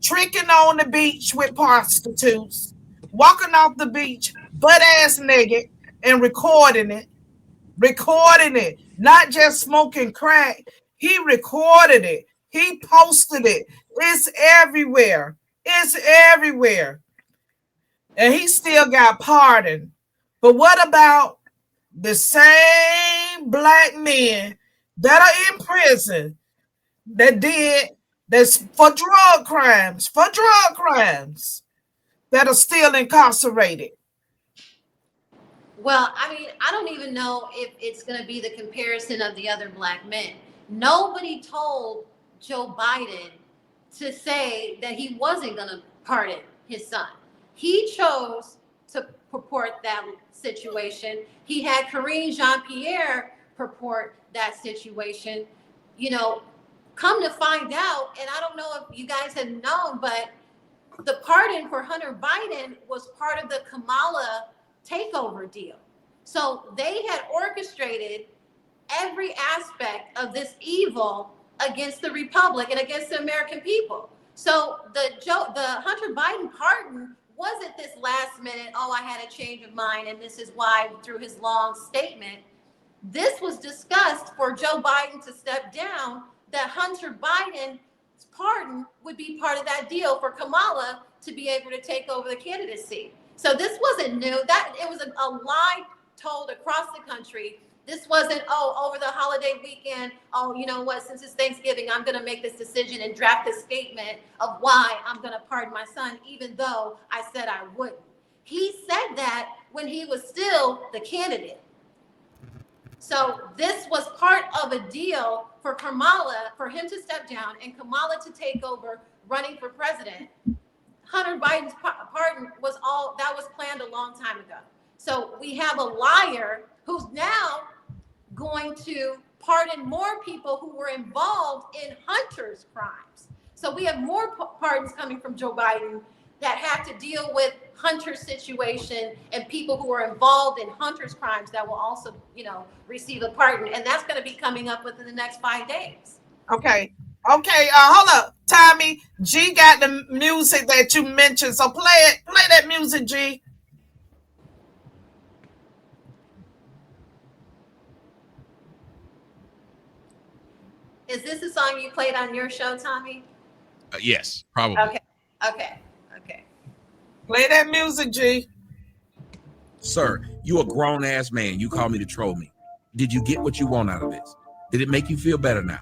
tricking on the beach with prostitutes, walking off the beach butt ass naked and recording it, not just smoking crack. He recorded it. He posted it. It's everywhere. It's everywhere. And he still got pardoned. But what about the same black men that are in prison that did that's for drug crimes, that are still incarcerated? Well, I mean, I don't even know if it's going to be the comparison of the other black men. Nobody told Joe Biden to say that he wasn't going to pardon his son. He chose to purport that situation. He had Karine Jean-Pierre purport that situation. You know, come to find out, and I don't know if you guys have known, but the pardon for Hunter Biden was part of the Kamala takeover deal. So they had orchestrated every aspect of this evil against the Republic and against the American people. So the Hunter Biden pardon wasn't this last minute, oh, I had a change of mind and this is why, through his long statement. This was discussed for Joe Biden to step down, that Hunter Biden's pardon would be part of that deal for Kamala to be able to take over the candidacy. So this wasn't new. That it was a lie told across the country. This wasn't, oh, over the holiday weekend, oh, you know what, since it's Thanksgiving, I'm going to make this decision and draft a statement of why I'm going to pardon my son, even though I said I wouldn't. He said that when he was still the candidate. So this was part of a deal for Kamala, for him to step down and Kamala to take over running for president. Hunter Biden's pardon was that was planned a long time ago. So we have a liar who's now going to pardon more people who were involved in Hunter's crimes. So we have more pardons coming from Joe Biden that have to deal with Hunter's situation and people who are involved in Hunter's crimes that will also, receive a pardon. And that's going to be coming up within the next 5 days. Okay. Hold up, Tommy. G got the music that you mentioned. So play it. Play that music, G. Is this a song you played on your show, Tommy? Yes, probably. Okay. Play that music, G. Sir, you a grown-ass man. You call me to troll me. Did you get what you want out of this? Did it make you feel better now?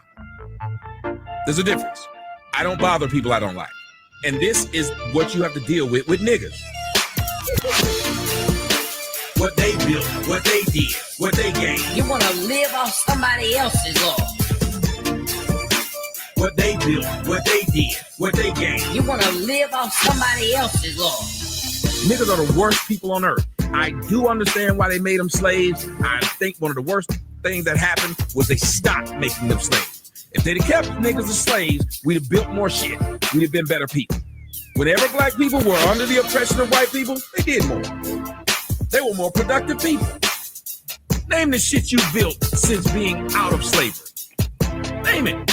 There's a difference. I don't bother people I don't like. And this is what you have to deal with niggas. What they built, what they did, what they gained. You want to live off somebody else's law. What they built, what they did, what they gained. You want to live off somebody else's law. Niggas are the worst people on earth. I do understand why they made them slaves. I think one of the worst things that happened was they stopped making them slaves. If they'd have kept niggas as slaves, we'd have built more shit. We'd have been better people. Whenever black people were under the oppression of white people, they did more. They were more productive people. Name the shit you built since being out of slavery. Name it.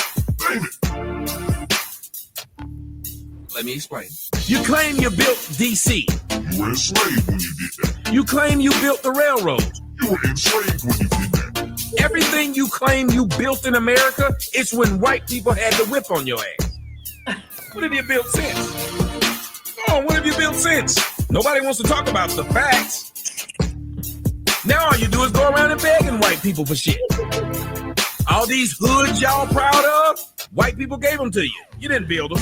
Let me explain. You claim you built DC. You were enslaved when you did that. You claim you built the railroads. You were enslaved when you did that. Everything you claim you built in America, it's when white people had the whip on your ass. What have you built since? Oh, what have you built since? Nobody wants to talk about the facts. Now all you do is go around and begging white people for shit. All these hoods y'all proud of, white people gave them to you. You didn't build them.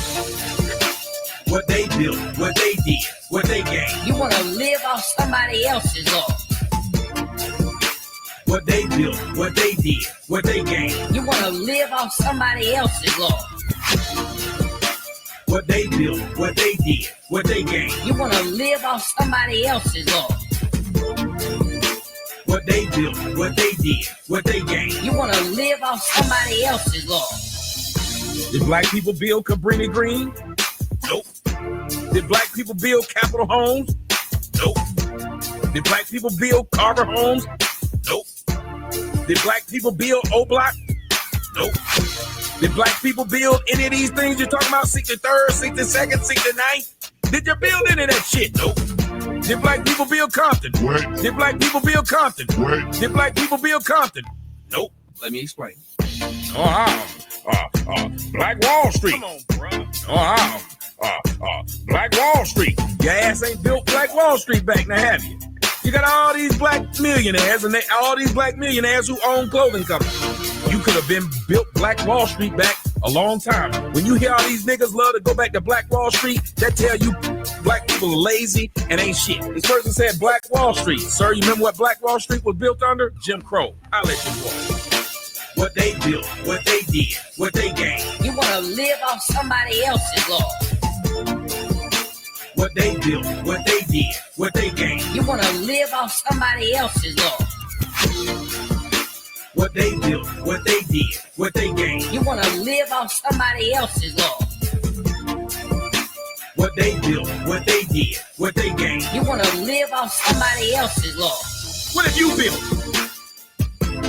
What they built, what they did, what they gained. You want to live off somebody else's law. What they built, what they did, what they gained. You want to live off somebody else's law. What they built, what they did, what they gained. You want to live off somebody else's law. What they built, what they did, what they gained. You want to live off somebody else's law. Did black people build Cabrini Green? Nope. Did black people build Capitol Homes? Nope. Did black people build Carver Homes? Nope. Did black people build O-Block? Nope. Did black people build any of these things you're talking about? 63rd, 62nd, 69th? Did you build any of that shit? Nope. Did black people build Compton? What? Did black people build Compton? What? Did black people build Compton? Nope. Let me explain. Black Wall Street. Come on, bro. Black Wall Street. Your ass ain't built Black Wall Street back now, have you? You got all these black millionaires and all these black millionaires who own clothing companies. You could have been built Black Wall Street back a long time. When you hear all these niggas love to go back to Black Wall Street, that tell you black people are lazy and ain't shit. This person said Black Wall Street. Sir, you remember what Black Wall Street was built under? Jim Crow. I'll let you go. What they built, what they did, what they gained. You want to live off somebody else's law. What they built, what they did, what they gained. You want to live off somebody else's law. What they built, what they did, what they gained. You want to live off somebody else's law. what they built, what they did, what they gained. You want to live off somebody else's loss. What have you built?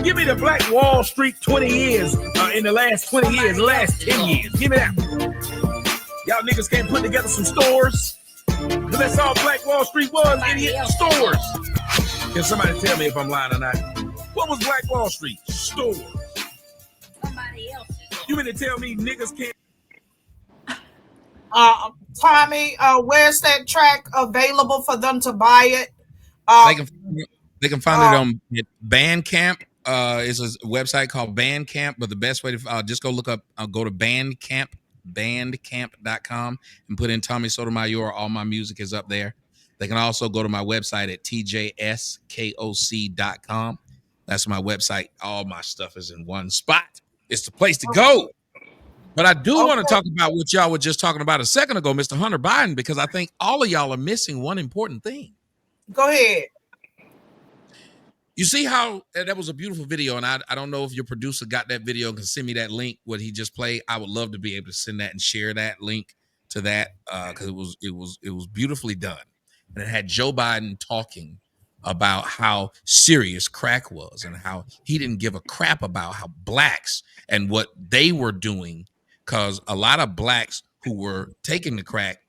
Give me the Black Wall Street 20 years in the last 20 years, the last 10 years. Give me that. Y'all niggas can't put together some stores. But that's all Black Wall Street was, idiot. Stores. Can somebody tell me if I'm lying or not? What was Black Wall Street? Stores. Somebody else's loss. You mean to tell me niggas can't? Tommy, where's that track available for them to buy it? They can find it on Bandcamp. It's a website called Bandcamp, but the best way to just go look up, go to bandcamp.com and put in Tommy Sotomayor. All my music is up there. They can also go to my website at tjskoc.com. That's my website. All my stuff is in one spot. It's the place to go. But I do want to talk about what y'all were just talking about a second ago, Mr. Hunter Biden, because I think all of y'all are missing one important thing. Go ahead. You see how that was a beautiful video, and I don't know if your producer got that video and can send me that link, what he just played. I would love to be able to send that and share that link to that because it was beautifully done. And it had Joe Biden talking about how serious crack was and how he didn't give a crap about how blacks and what they were doing, because a lot of blacks who were taking the crack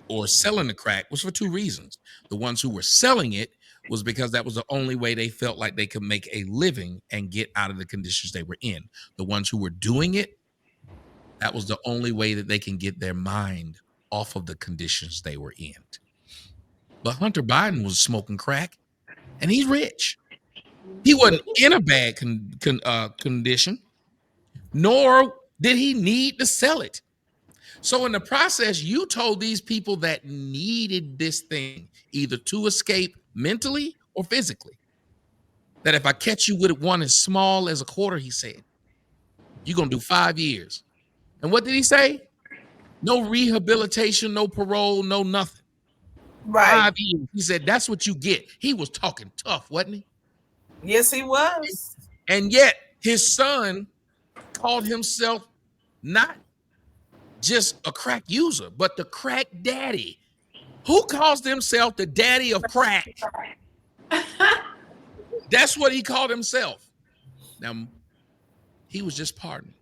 or selling the crack was for two reasons. The ones who were selling it was because that was the only way they felt like they could make a living and get out of the conditions they were in. The ones who were doing it, that was the only way that they can get their mind off of the conditions they were in. But Hunter Biden was smoking crack, and he's rich. He wasn't in a bad condition, nor did he need to sell it. So in the process, you told these people that needed this thing either to escape mentally or physically, that if I catch you with one as small as a quarter, he said, you're going to do 5 years. And what did he say? No rehabilitation, no parole, no nothing. Right. 5 years. He said, that's what you get. He was talking tough, wasn't he? Yes, he was. And yet his son called himself not just a crack user, but the crack daddy. Who calls himself the daddy of crack? That's what he called himself. Now, he was just pardoned.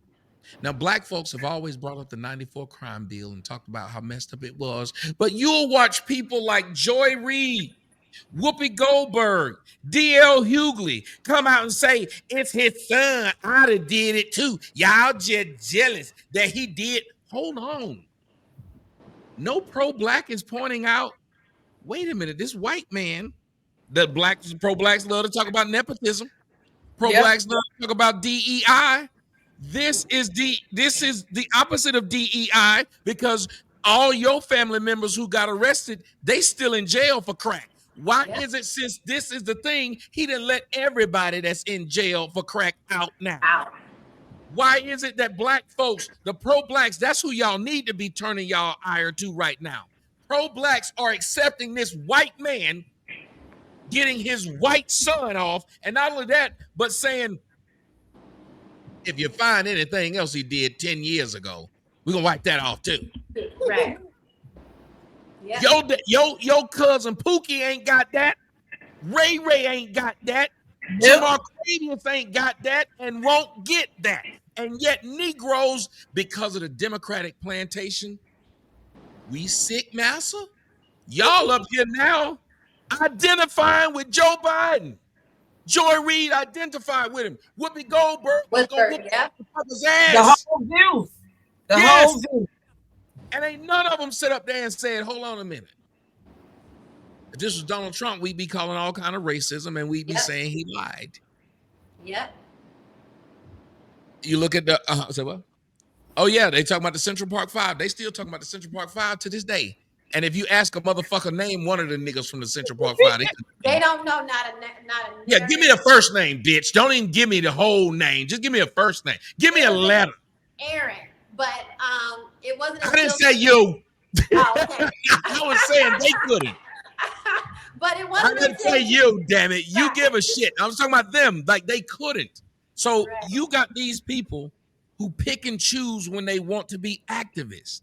Now, black folks have always brought up the 94 crime bill and talked about how messed up it was. But you'll watch people like Joy Reid, Whoopi Goldberg, D.L. Hughley come out and say, it's his son. I'd have did it too. Y'all just jealous that he did. Hold on. No pro-black is pointing out, wait a minute, this white man, that pro-blacks love to talk about nepotism. Pro-blacks love to talk about DEI. This is the opposite of DEI, because all your family members who got arrested, they still in jail for crack. Why is it, since this is the thing, he didn't let everybody that's in jail for crack out now? Why is it that black folks, the pro-blacks, that's who y'all need to be turning y'all ire to right now? Pro-blacks are accepting this white man getting his white son off, and not only that, but saying, if you find anything else he did 10 years ago, we're going to wipe that off too. Right. Yeah. Your cousin Pookie ain't got that. Ray ain't got that. Jim Arcadius ain't got that and won't get that. And yet Negroes, because of the Democratic plantation, we sick, massa? Y'all up here now identifying with Joe Biden. Joy Reid identified with him. Whoopi Goldberg was going to whoop his ass. The whole youth. The whole youth. And ain't none of them sit up there and said, hold on a minute. If this was Donald Trump, we'd be calling all kind of racism and we'd be saying he lied. Yep. You look at the, say what? Oh yeah, they talk about the Central Park 5. They still talking about the Central Park 5 to this day. And if you ask a motherfucker name one of the niggas from the Central Park 5, they don't know, not a yeah, give me the first name, bitch. Don't even give me the whole name. Just give me a first name. Give me a letter. Aaron, but it wasn't. I didn't say you. Oh, okay. I was saying they couldn't. But it wasn't. I didn't say you, damn it. You give a shit. I was talking about them. Like they couldn't. So you got these people who pick and choose when they want to be activists.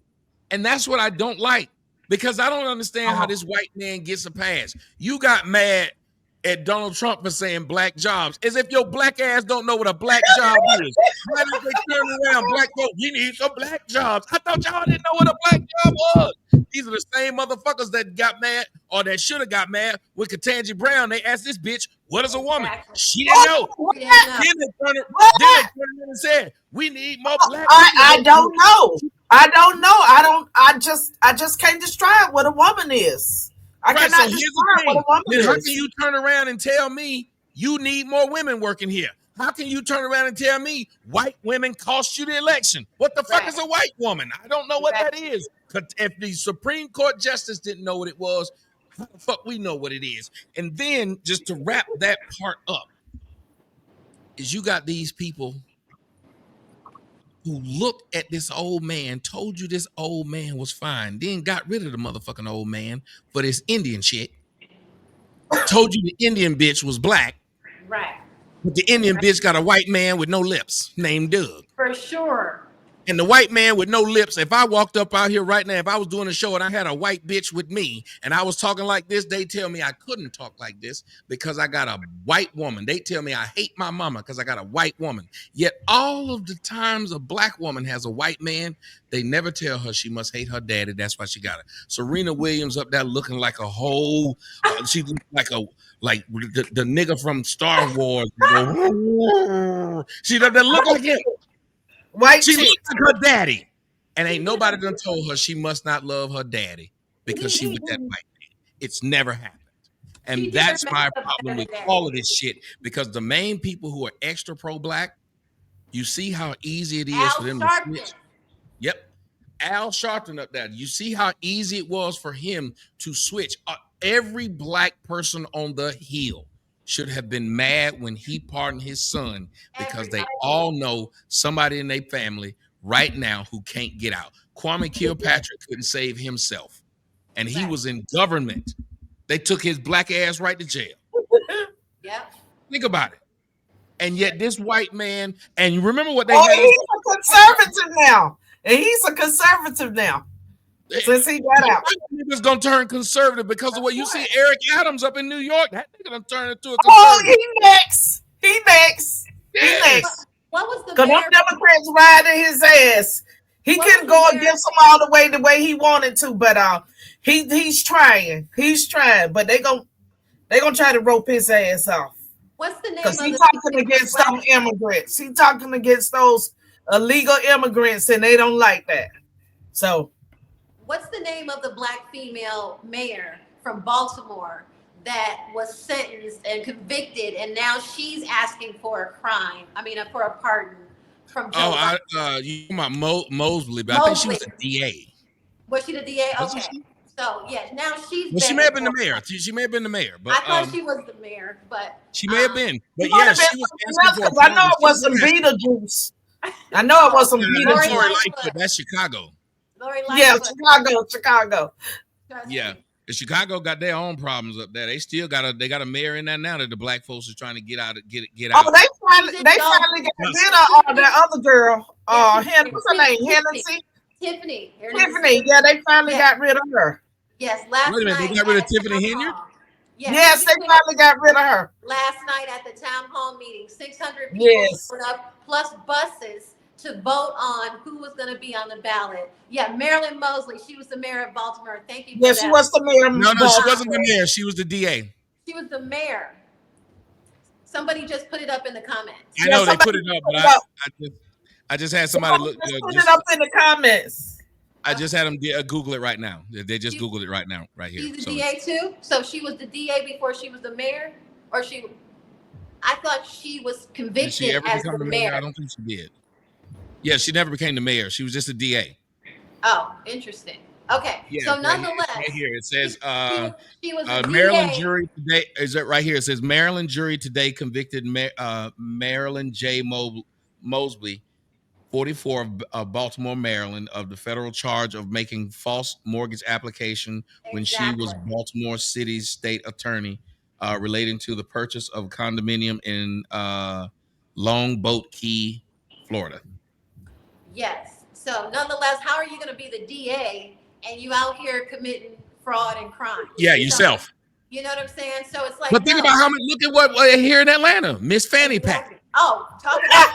And that's what I don't like. because I don't understand how this white man gets a pass. You got mad at Donald Trump for saying black jobs, as if your black ass don't know what a black job is. Why did they turn around? Black folks, we need some black jobs. I thought y'all didn't know what a black job was. These are the same motherfuckers that got mad or that should have got mad with Ketanji Brown. They asked this bitch, what is a woman? She didn't know. What? Then they turned around and said, we need more black people. I don't know. I just can't describe what a woman is. I Right, cannot so here's the describe what thing. a woman Then is. how can you turn around and tell me you need more women working here? How can you turn around and tell me white women cost you the election? What the fuck is a white woman? I don't know what that is. If the Supreme Court justice didn't know what it was, how the fuck we know what it is? And then just to wrap that part up, is you got these people who looked at this old man, told you this old man was fine, then got rid of the motherfucking old man for this Indian shit. Told you the Indian bitch was black. Right. But the Indian bitch got a white man with no lips named Doug. For sure. And the white man with no lips, if I walked up out here right now, if I was doing a show and I had a white bitch with me and I was talking like this, they tell me I couldn't talk like this because I got a white woman. They tell me I hate my mama because I got a white woman. Yet all of the times a black woman has a white man, they never tell her she must hate her daddy. That's why she got it. Serena Williams up there looking like a whole, she looks like the nigga from Star Wars. She doesn't look like him. White she chick. looks like her daddy. And ain't nobody done told her she must not love her daddy because she with that white man. It's never happened. And that's my problem with all of this shit, because the main people who are extra pro-black, you see how easy it is for them to switch. Yep. Al Sharpton up there. You see how easy it was for him to switch. Every black person on the Hill should have been mad when he pardoned his son, because they all know somebody in their family right now who can't get out. Kwame Kilpatrick couldn't save himself, and he was in government. They took his black ass right to jail. Yep. Think about it. And yet this white man, and you remember what they he's had? a conservative now. And he's a conservative now. Since he got out. Nigga's gonna turn conservative because of what you see Eric Adams up in New York. That nigga done turned into a conservative. Oh, he next. What was the because them Democrats riding his ass. He couldn't go against them all the way he wanted to, but he's trying. He's trying, but they gonna try to rope his ass off. What's the name? Because he's talking against some immigrants. He's talking against those illegal immigrants, and they don't like that. So, what's the name of the black female mayor from Baltimore that was sentenced and convicted, and now she's asking for a for a pardon from Joe Biden? You talking about Mosley, but I think she was a DA. Was she the DA? Okay. So yes, now she's. Well, she may have been the mayor. She may have been the mayor, but I thought she was the mayor, but she may have been. But yeah, she was asking for. I know it wasn't Beetlejuice. I know it wasn't Beetlejuice. That's Chicago. Yeah, Chicago. Yeah, Chicago got their own problems up there. They still got a mayor in there now that the black folks are trying to get out. Oh, they finally got rid of that other girl. What's her name? Tiffany. Yeah, they finally got rid of her. Yes, last night. Wait a minute, they got rid of Tiffany Henyard? Yes, they finally got rid of her. Last night at the town hall meeting, 600 people showed up, plus buses, to vote on who was going to be on the ballot. Yeah, Marilyn Mosley, she was the mayor of Baltimore. Thank you for that. She was the mayor. No, she wasn't the mayor. She was the DA. She was the mayor. Somebody just put it up in the comments. I know they put it up, but I just had somebody look. Put it up in the comments. I just had them Google it right now. They just Googled it right now, right here. She's the DA too? So she was the DA before she was the mayor? Or I thought she was convicted as the mayor. I don't think she did. Yeah, she never became the mayor. She was just a DA. Oh, interesting. Okay. Yeah, so nonetheless. Right here it says she was Maryland jury today. Is that right here? It says Maryland jury today convicted Marilyn J. Mosby, 44 of Baltimore, Maryland, of the federal charge of making false mortgage application when she was Baltimore City's state attorney, relating to the purchase of a condominium in Longboat Key, Florida. Yes. So nonetheless, how are you going to be the DA and you out here committing fraud and crime. Yeah, yourself. You know what I'm saying? So it's like, But think about how many. Look at what here in Atlanta, Miss Fanny Pack. Oh, talk about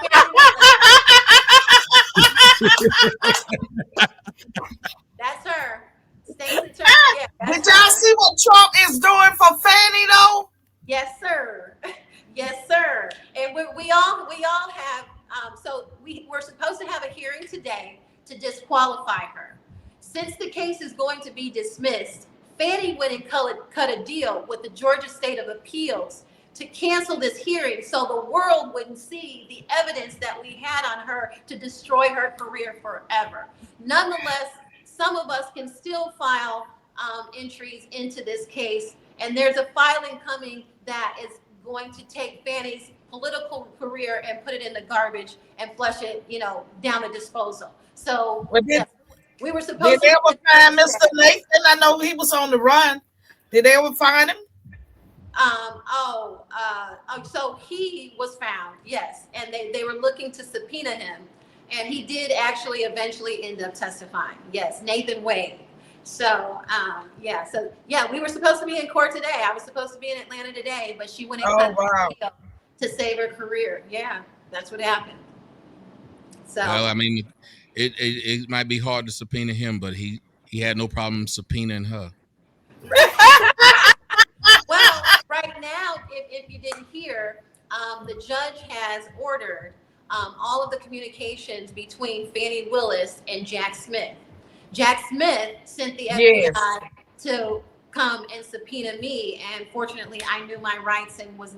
that's her. Stacey Turner. Yeah, did y'all see what Trump is doing for Fanny though? Yes, sir. Yes, sir. And we all have. So we're supposed to have a hearing today to disqualify her. Since the case is going to be dismissed, Fanny went and cut a deal with the Georgia State of Appeals to cancel this hearing so the world wouldn't see the evidence that we had on her to destroy her career forever. Nonetheless, some of us can still file entries into this case, and there's a filing coming that is going to take Fanny's political career and put it in the garbage and flush it, down the disposal. So yes, we were supposed to. Did they ever find Mr. Nathan? I know he was on the run. Did they ever find him? So he was found, yes, and they were looking to subpoena him, and he did actually eventually end up testifying. Yes, Nathan Wade. So we were supposed to be in court today. I was supposed to be in Atlanta today, but she went and cut the deal to save her career. Yeah, that's what happened. So well, I mean, it might be hard to subpoena him, but he had no problem subpoenaing her. Well, right now, if you didn't hear, the judge has ordered all of the communications between Fannie Willis and Jack Smith. Jack Smith sent the FBI to come and subpoena me, and fortunately, I knew my rights and was,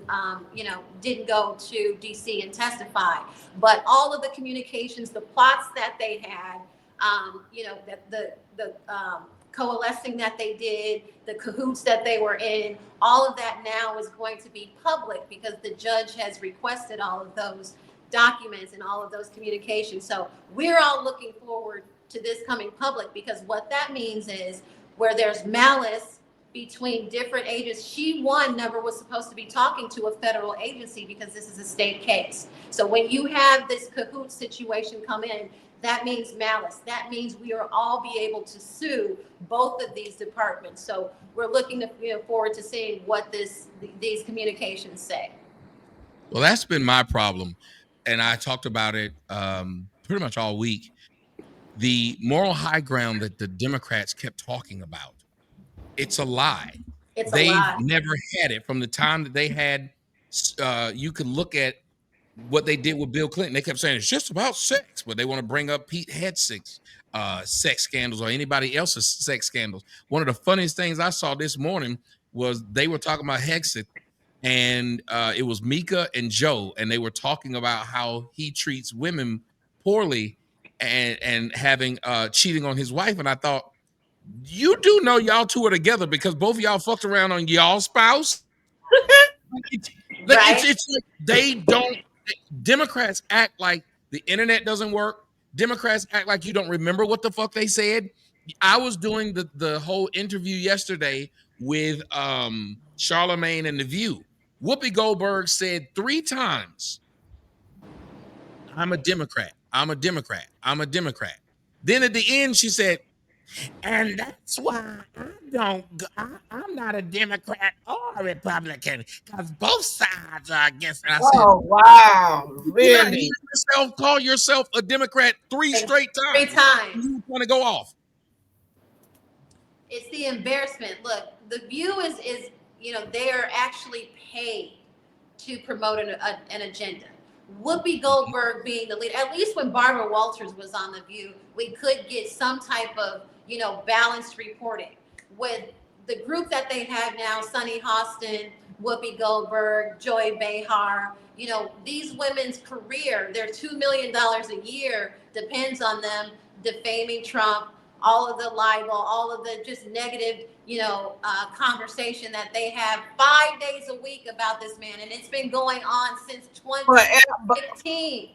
didn't go to DC and testify. But all of the communications, the plots that they had, the coalescing that they did, the cahoots that they were in, all of that now is going to be public because the judge has requested all of those documents and all of those communications. So we're all looking forward to this coming public, because what that means is where there's malice between different agents. She never was supposed to be talking to a federal agency because this is a state case. So when you have this cahoot situation come in, that means malice. That means we are all be able to sue both of these departments. So we're looking forward to seeing what these communications say. Well, that's been my problem, and I talked about it pretty much all week. The moral high ground that the Democrats kept talking about, it's a lie. They've never had it from the time that they had. You could look at what they did with Bill Clinton. They kept saying it's just about sex, but they want to bring up Pete Hegseth's sex scandals or anybody else's sex scandals. One of the funniest things I saw this morning was they were talking about Hegseth, and it was Mika and Joe, and they were talking about how he treats women poorly and having cheating on his wife. And I thought, you do know y'all two are together because both of y'all fucked around on y'all spouse. It's like they don't. Democrats act like the internet doesn't work. Democrats act like you don't remember what the fuck they said. I was doing the whole interview yesterday with Charlemagne and The View. Whoopi Goldberg said 3 times, I'm a Democrat. I'm a Democrat. I'm a Democrat. Then at the end, she said, and that's why I'm not a Democrat or a Republican, because both sides are against it. I said, wow. Really? You call yourself a Democrat 3 straight times. 3 times. You want to go off. It's the embarrassment. Look, The View is they are actually paid to promote an agenda. Whoopi Goldberg being the leader, at least when Barbara Walters was on The View, we could get some type of, balanced reporting. With the group that they have now, Sunny Hostin, Whoopi Goldberg, Joy Behar, these women's career, their $2 million a year depends on them defaming Trump, all of the libel, all of the just negative, conversation that they have 5 days a week about this man. And it's been going on since 2015.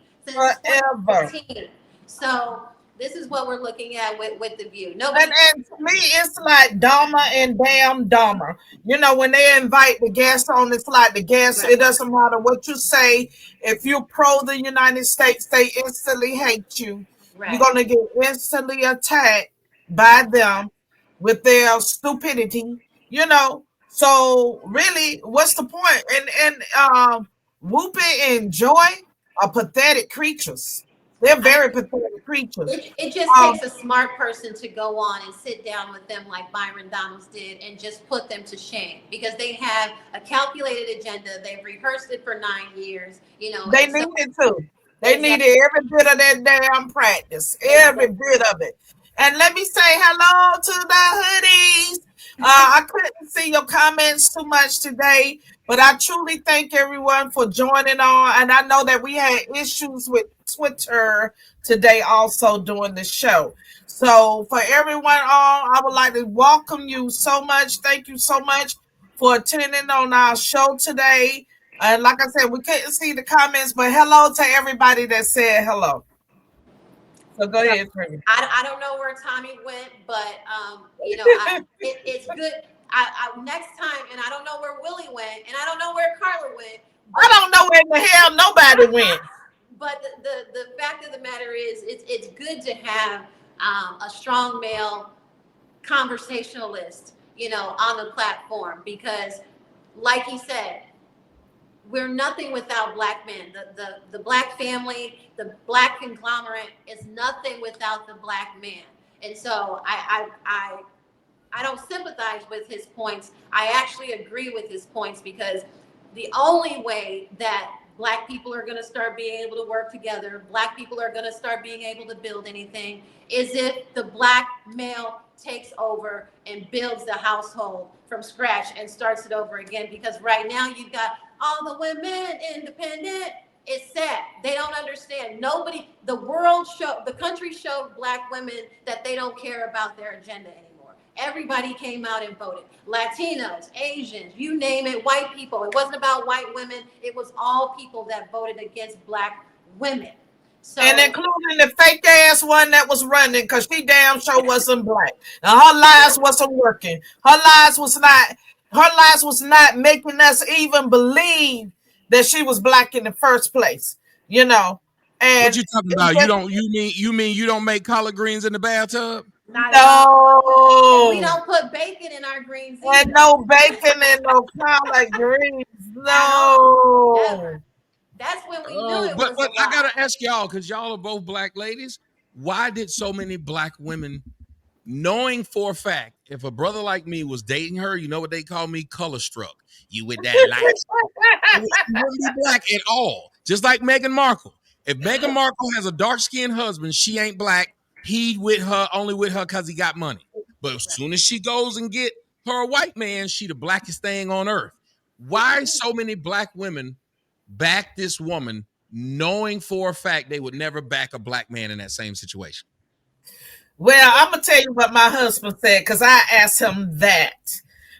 So this is what we're looking at with The View. And to me, it's like Dahmer and damn Dahmer. When they invite the guests on, it's like the guests, It doesn't matter what you say. If you're pro the United States, they instantly hate you. Right. You're going to get instantly attacked. by them with their stupidity, you know. So really, what's the point? And Whoopi and Joy are pathetic creatures. They're very pathetic creatures. It just takes a smart person to go on and sit down with them like Byron Donalds did and just put them to shame, because they have a calculated agenda. They've rehearsed it for 9 years. You know, They needed to. They needed every bit of that damn practice, every bit of it. And let me say hello to the hoodies. I couldn't see your comments too much today, but I truly thank everyone for joining on. And I know that we had issues with Twitter today also during the show. So for everyone on, I would like to welcome you so much. Thank you so much for attending on our show today. And like I said, we couldn't see the comments, but hello to everybody that said hello. So go ahead, Trevian. I don't know where Tommy went, but you know, it's good. Next time, and I don't know where Willie went, and I don't know where Carla went. I don't know where the hell nobody went. But the fact of the matter is, it's good to have a strong male conversationalist, you know, on the platform, because, like he said, we're nothing without black men. The black family, the black conglomerate is nothing without the black man. And so I don't sympathize with his points. I actually agree with his points, because the only way that black people are going to start being able to work together, black people are going to start being able to build anything, is if the black male takes over and builds the household from scratch and starts it over again. Because right now you've got all the women independent. It's sad. They don't understand. Nobody, the country showed black women that they don't care about their agenda anymore. Everybody came out and voted. Latinos, Asians, you name it, white people. It wasn't about white women. It was all people that voted against black women. So, and including the fake ass one that was running, because she damn sure wasn't black. And her lies wasn't working. Her lies was not making us even believe that she was black in the first place. You know. And what you talking about? You mean you don't make collard greens in the bathtub? No. We don't put bacon in our greens either. And no bacon and no collard greens. No. That's when we knew it but was a I gotta ask y'all, because y'all are both black ladies, why did so many black women, knowing for a fact, if a brother like me was dating her, you know what they call me? Color struck. You with that light. You wouldn't be black at all. Just like Meghan Markle. If Meghan Markle has a dark-skinned husband, she ain't black. He only with her because he got money. But as soon as she goes and get her a white man, she the blackest thing on earth. Why so many black women back this woman, knowing for a fact they would never back a black man in that same situation? Well, I'm going to tell you what my husband said, because I asked him that.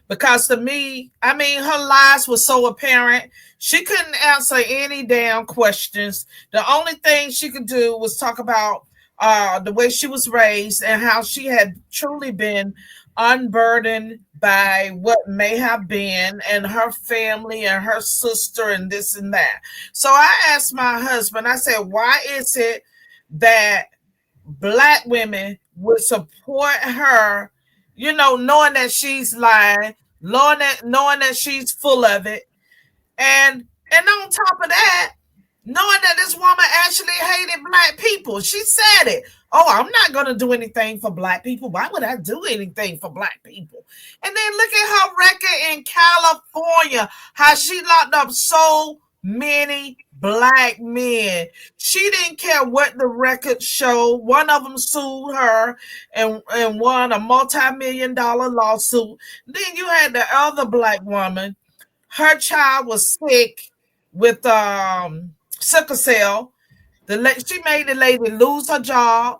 Because to me, I mean, her lies were so apparent. She couldn't answer any damn questions. The only thing she could do was talk about the way she was raised and how she had truly been unburdened by what may have been, and her family and her sister and this and that. So I asked my husband, I said, why is it that black women would support her, you know, knowing that she's lying, knowing that she's full of it, and on top of that, knowing that this woman actually hated black people. She said it. Oh, I'm not going to do anything for black people. Why would I do anything for black people? And then look at her record in California, how she locked up so many black men. She didn't care what the record showed. One of them sued her and won a multi-million-dollar lawsuit. Then you had the other black woman. Her child was sick with sickle cell. She made the lady lose her job.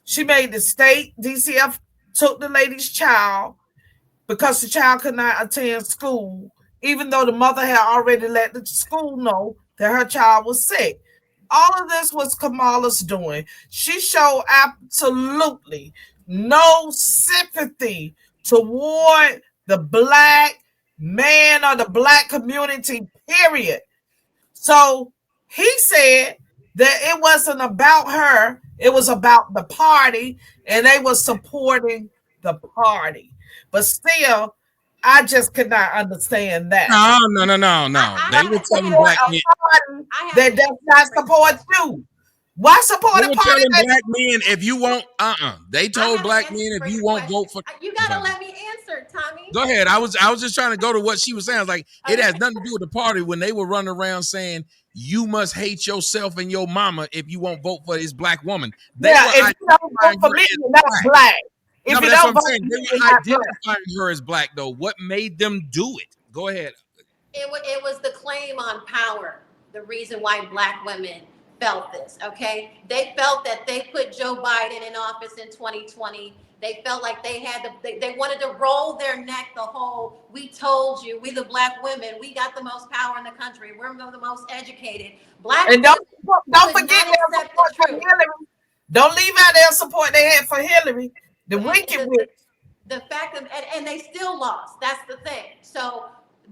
She made the state DCF took the lady's child because the child could not attend school, even though the mother had already let the school know that her child was sick. All of this was Kamala's doing. She showed absolutely no sympathy toward the black man or the black community, period. So he said that it wasn't about her, It was about the party, and they were supporting the party. But still, I just could not understand that. No. They were telling Support black a men. party that does not support you. Why support They a were party telling that black men if you won't, They I told have black an men answer if for you your won't question. vote for. You gotta let me answer, Tommy. Go ahead. I was just trying to go to what she was saying. I was like, it has nothing to do with the party when they were running around saying you must hate yourself and your mama if you won't vote for this black woman. They yeah, were if you don't vote identifying for her me, as you're not black. black. No, If but you that's don't what I'm vote saying. for They me, you're were not black. identifying her as black, though. What made them do it? Go ahead. It was the claim on power, the reason why black women felt this, okay? They felt that they put Joe Biden in office in 2020. They felt like they had they wanted to roll their neck the whole, we told you, we the black women, we got the most power in the country. We're the most educated. Black And women don't could forget not their accept support the for truth. Hillary. Don't leave out their support they had for Hillary. The And wicked witch. the fact of, and they still lost. That's the thing. So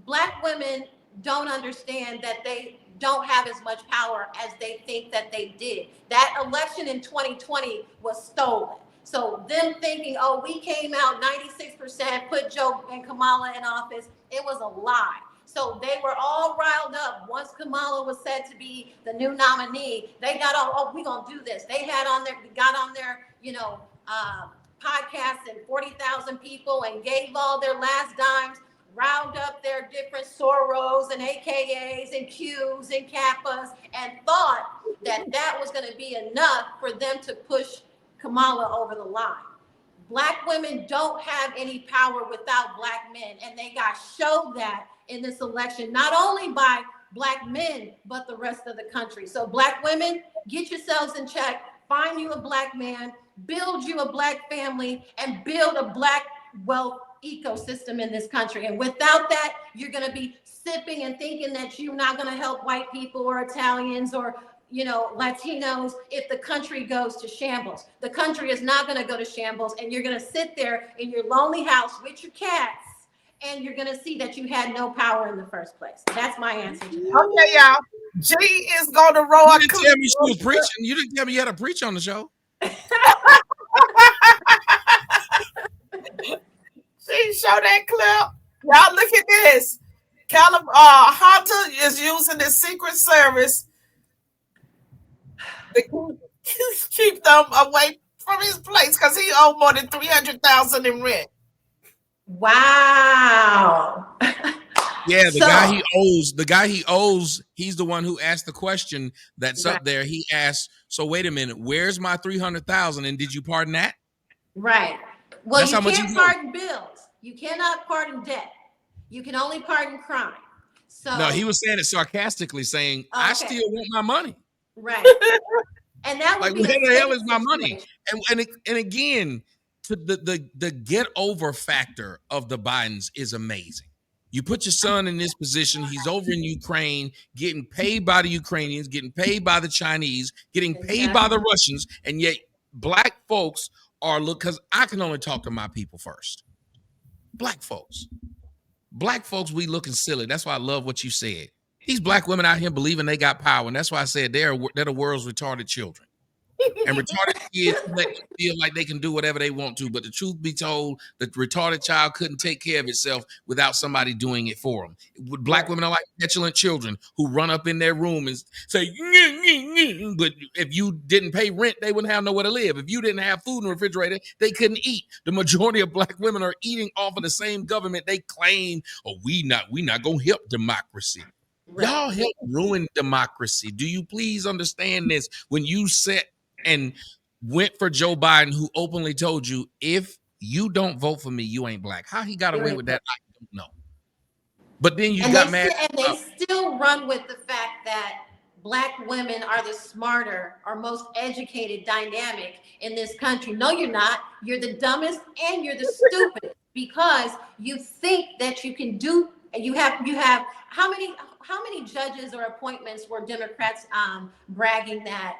black women don't understand that they don't have as much power as they think that they did. That election in 2020 was stolen. So them thinking, oh, we came out 96%, put Joe and Kamala in office, it was a lie. So they were all riled up once Kamala was said to be the new nominee. They got all, oh, we're gonna do this. They got on their, podcasts and 40,000 people and gave all their last dimes, riled up their different Soros and AKAs and Qs and Kappas, and thought that was going to be enough for them to push Kamala over the line. Black women don't have any power without black men, and they got showed that in this election, not only by black men, but the rest of the country. So black women, get yourselves in check, find you a black man, build you a black family, and build a black wealth ecosystem in this country. And without that, you're going to be sipping and thinking that you're not going to help white people or Italians or Latinos if the country goes to shambles. The country is not going to go to shambles, and you're going to sit there in your lonely house with your cats, and you're going to see that you had no power in the first place. That's my answer to that. Okay, y'all. G is going to roll. You didn't tell me she was preaching. You didn't tell me you had to preach on the show. She show that clip. Y'all look at this. Hunter is using the Secret Service to keep them away from his place because he owed more than $300,000 in rent. Wow. Yeah, the guy he owes, he's the one who asked the question that's up there. He asked, so wait a minute, where's my $300,000 and did you pardon that? Right. Well, That's you how much can't you pardon bills. You cannot pardon debt. You can only pardon crime. So No, he was saying it sarcastically, saying, I still want my money. Right. And that would Like, be where the hell is my situation. money? And again, to the get over factor of the Bidens is amazing. You put your son in this position. He's over in Ukraine, getting paid by the Ukrainians, getting paid by the Chinese, getting paid by the Russians, and yet black folks are because I can only talk to my people first. Black folks, we looking silly. That's why I love what you said. These black women out here believing they got power, and that's why I said they're the world's retarded children. And retarded kids let them feel like they can do whatever they want to. But the truth be told, the retarded child couldn't take care of itself without somebody doing it for them. Black women are like petulant children who run up in their room and say, but if you didn't pay rent, they wouldn't have nowhere to live. If you didn't have food in the refrigerator, they couldn't eat. The majority of black women are eating off of the same government they claim, we not gonna help democracy. Right. Y'all help ruin democracy. Do you please understand this? When you set and went for Joe Biden, who openly told you, if you don't vote for me, you ain't black. How he got away with that, I don't know. But then you got mad. And they still run with the fact that black women are the smarter or most educated dynamic in this country. No, you're not. You're the dumbest and you're the stupidest because you think that you can do. You have how many judges or appointments were Democrats bragging that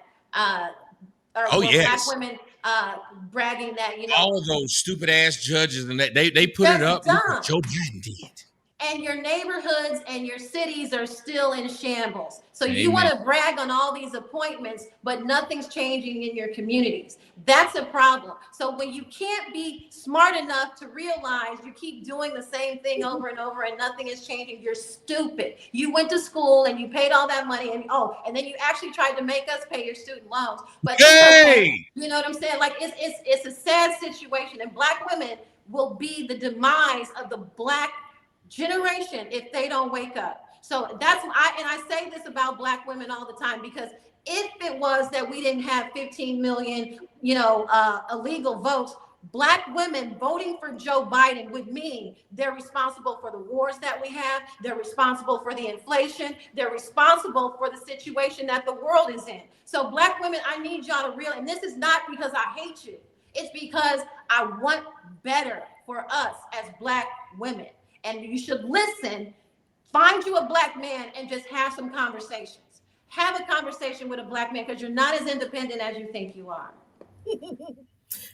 black women bragging that all of those stupid ass judges and they put it up. Joe Biden did. and your neighborhoods and your cities are still in shambles. So you Amen. want to brag on all these appointments, but nothing's changing in your communities. That's a problem. So when you can't be smart enough to realize you keep doing the same thing over and over and nothing is changing, you're stupid. You went to school and you paid all that money, and and then you actually tried to make us pay your student loans. But it's okay. You know what I'm saying? Like it's a sad situation, and Black women will be the demise of the Black generation if they don't wake up. So I say this about Black women all the time, because if it was that we didn't have 15 million, illegal votes, Black women voting for Joe Biden would mean they're responsible for the wars that we have. They're responsible for the inflation. They're responsible for the situation that the world is in. So Black women, I need y'all to realize, and this is not because I hate you. It's because I want better for us as Black women. And you should listen, find you a Black man and just have some conversations. Have a conversation with a Black man, because you're not as independent as you think you are.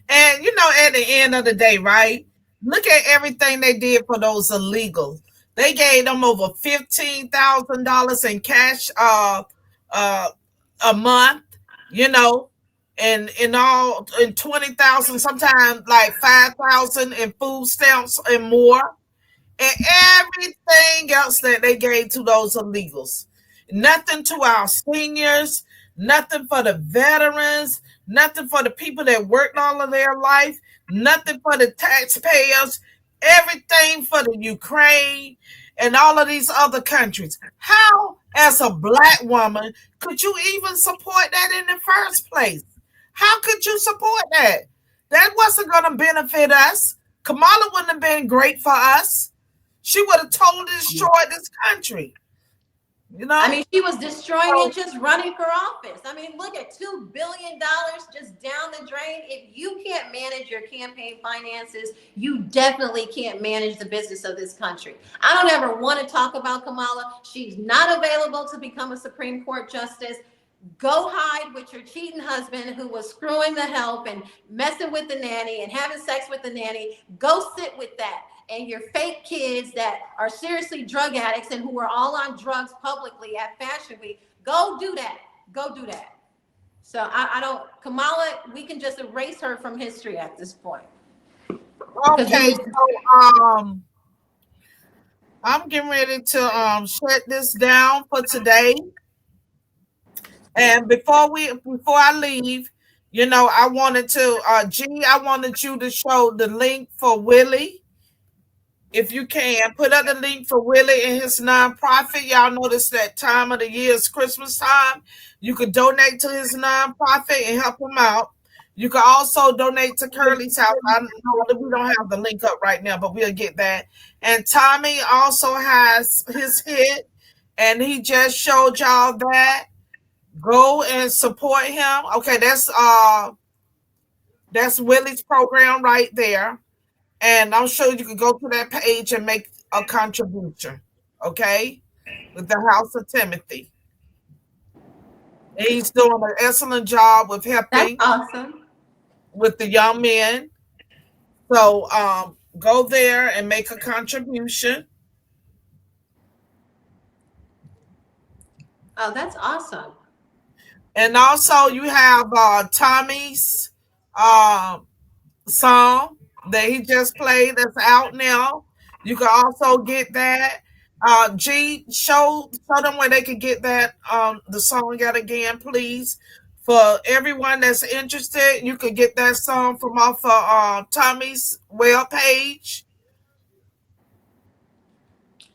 And, at the end of the day, right? Look at everything they did for those illegals. They gave them over $15,000 in cash a month, and in 20,000, sometimes like 5,000 in food stamps and more. And everything else that they gave to those illegals. Nothing to our seniors, nothing for the veterans, nothing for the people that worked all of their life, nothing for the taxpayers, everything for the Ukraine and all of these other countries. How, as a Black woman, could you even support that in the first place? How could you support that? That wasn't going to benefit us. Kamala wouldn't have been great for us. She would have totally destroyed this country. I mean, she was destroying it just running for office. I mean, look at $2 billion just down the drain. If you can't manage your campaign finances, you definitely can't manage the business of this country. I don't ever want to talk about Kamala. She's not available to become a Supreme Court justice. Go hide with your cheating husband who was screwing the help and messing with the nanny and having sex with the nanny. Go sit with that. And your fake kids that are seriously drug addicts and who are all on drugs publicly at Fashion Week, go do that. Go do that. So I don't, Kamala, we can just erase her from history at this point. Okay, so I'm getting ready to shut this down for today. And before I leave, I wanted to I wanted you to show the link for Willie. If you can, put up the link for Willie and his nonprofit. Y'all notice that time of the year is Christmas time. You could donate to his nonprofit and help him out. You can also donate to Curly's house. I know that we don't have the link up right now, but we'll get that. And Tommy also has his hit, and he just showed y'all that. Go and support him. Okay, that's Willie's program right there. And I'm sure you can go to that page and make a contribution, okay, with the House of Timothy. And he's doing an excellent job with helping with the young men. So go there and make a contribution. Oh, that's awesome. And also you have Tommy's song that he just played that's out now. You can also get that. G, show them where they can get that the song out again, please. For everyone that's interested, you can get that song from off of Tommy's web page.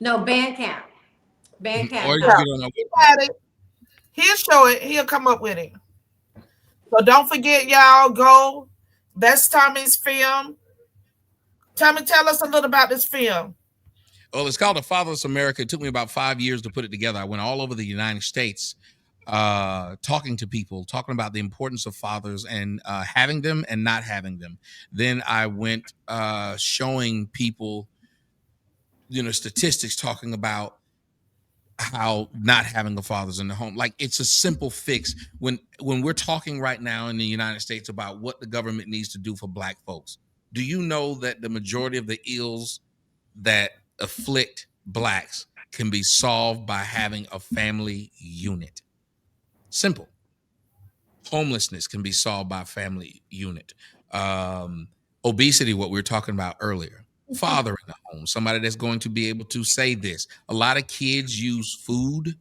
No, Bandcamp. Or you can get on it. He'll show it. He'll come up with it. So don't forget, y'all, go. That's Tommy's film. Tommy, tell us a little about this film. Well, it's called The Fatherless America. It took me about 5 years to put it together. I went all over the United States talking to people, talking about the importance of fathers and having them and not having them. Then I went showing people, statistics talking about how not having the fathers in the home, like it's a simple fix. When we're talking right now in the United States about what the government needs to do for Black folks, do you know that the majority of the ills that afflict blacks can be solved by having a family unit. Simple. Homelessness can be solved by a family unit. Obesity, what we were talking about earlier. Father in the home, somebody that's going to be able to say this. A lot of kids use food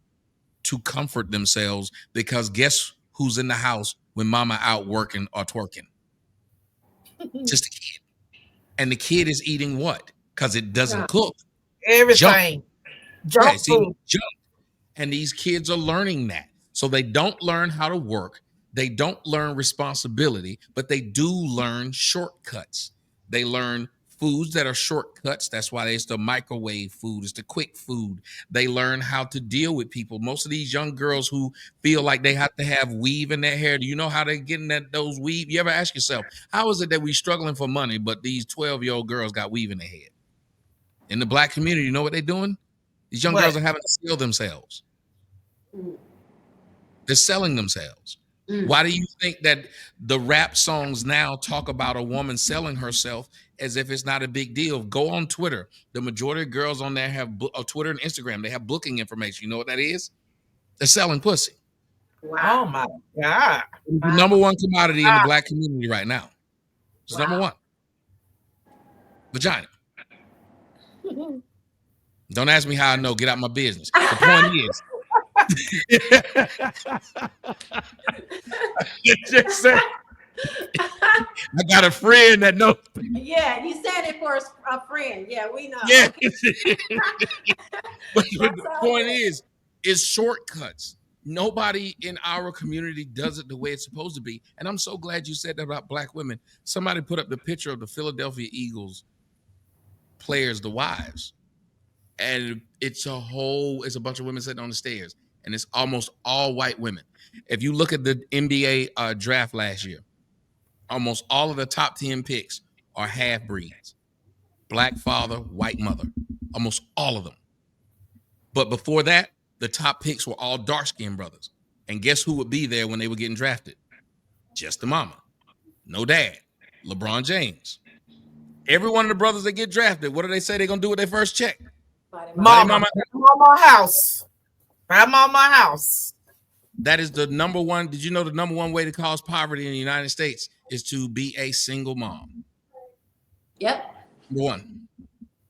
to comfort themselves because guess who's in the house when mama out working or twerking? Just a kid. And the kid is eating what? Because it doesn't cook. Everything. Junk food. Junk. And these kids are learning that. So they don't learn how to work. They don't learn responsibility, but they do learn shortcuts. They learn foods that are shortcuts. That's why it's the microwave food. It's the quick food. They learn how to deal with people. Most of these young girls who feel like they have to have weave in their hair, do you know how they're getting those weave? You ever ask yourself, how is it that we're struggling for money, but these 12-year-old girls got weave in their head? In the black community, you know what they're doing? These young girls are having to sell themselves. They're selling themselves. Why do you think that the rap songs now talk about a woman selling herself as if it's not a big deal? Go on Twitter. The majority of girls on there have Twitter and Instagram. They have booking information. You know what that is? They're selling pussy. Wow. Oh, my God. The number one commodity in the black community right now. It's number one. Vagina. Don't ask me how I know. Get out my business. The point is, just say, I got a friend that knows. Yeah, you said it for a friend. Yeah, we know. Yeah. but the point is shortcuts. Nobody in our community does it the way it's supposed to be. And I'm so glad you said that about black women. Somebody put up the picture of the Philadelphia Eagles players, the wives. And it's a bunch of women sitting on the stairs. And it's almost all white women. If you look at the NBA draft last year, almost all of the top 10 picks are half-breeds. Black father, white mother. Almost all of them. But before that, the top picks were all dark-skinned brothers. And guess who would be there when they were getting drafted? Just the mama. No dad. LeBron James. Every one of the brothers that get drafted, what do they say they're going to do with their first check? Mama house. Mama house. That is the number one. Did you know the number one way to cause poverty in the United States is to be a single mom? Yep. Number one,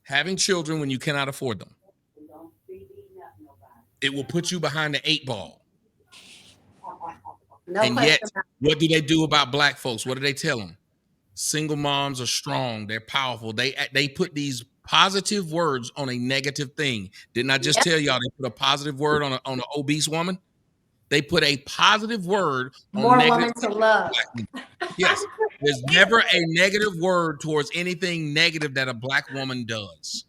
having children when you cannot afford them. It will put you behind the 8 ball. No and yet, question. what do they do about black folks? What do they tell them? Single moms are strong. They're powerful. They put these positive words on a negative thing. Didn't I just tell y'all they put a positive word on an obese woman? They put a positive word on more negative women to love. Yes. There's never a negative word towards anything negative that a black woman does.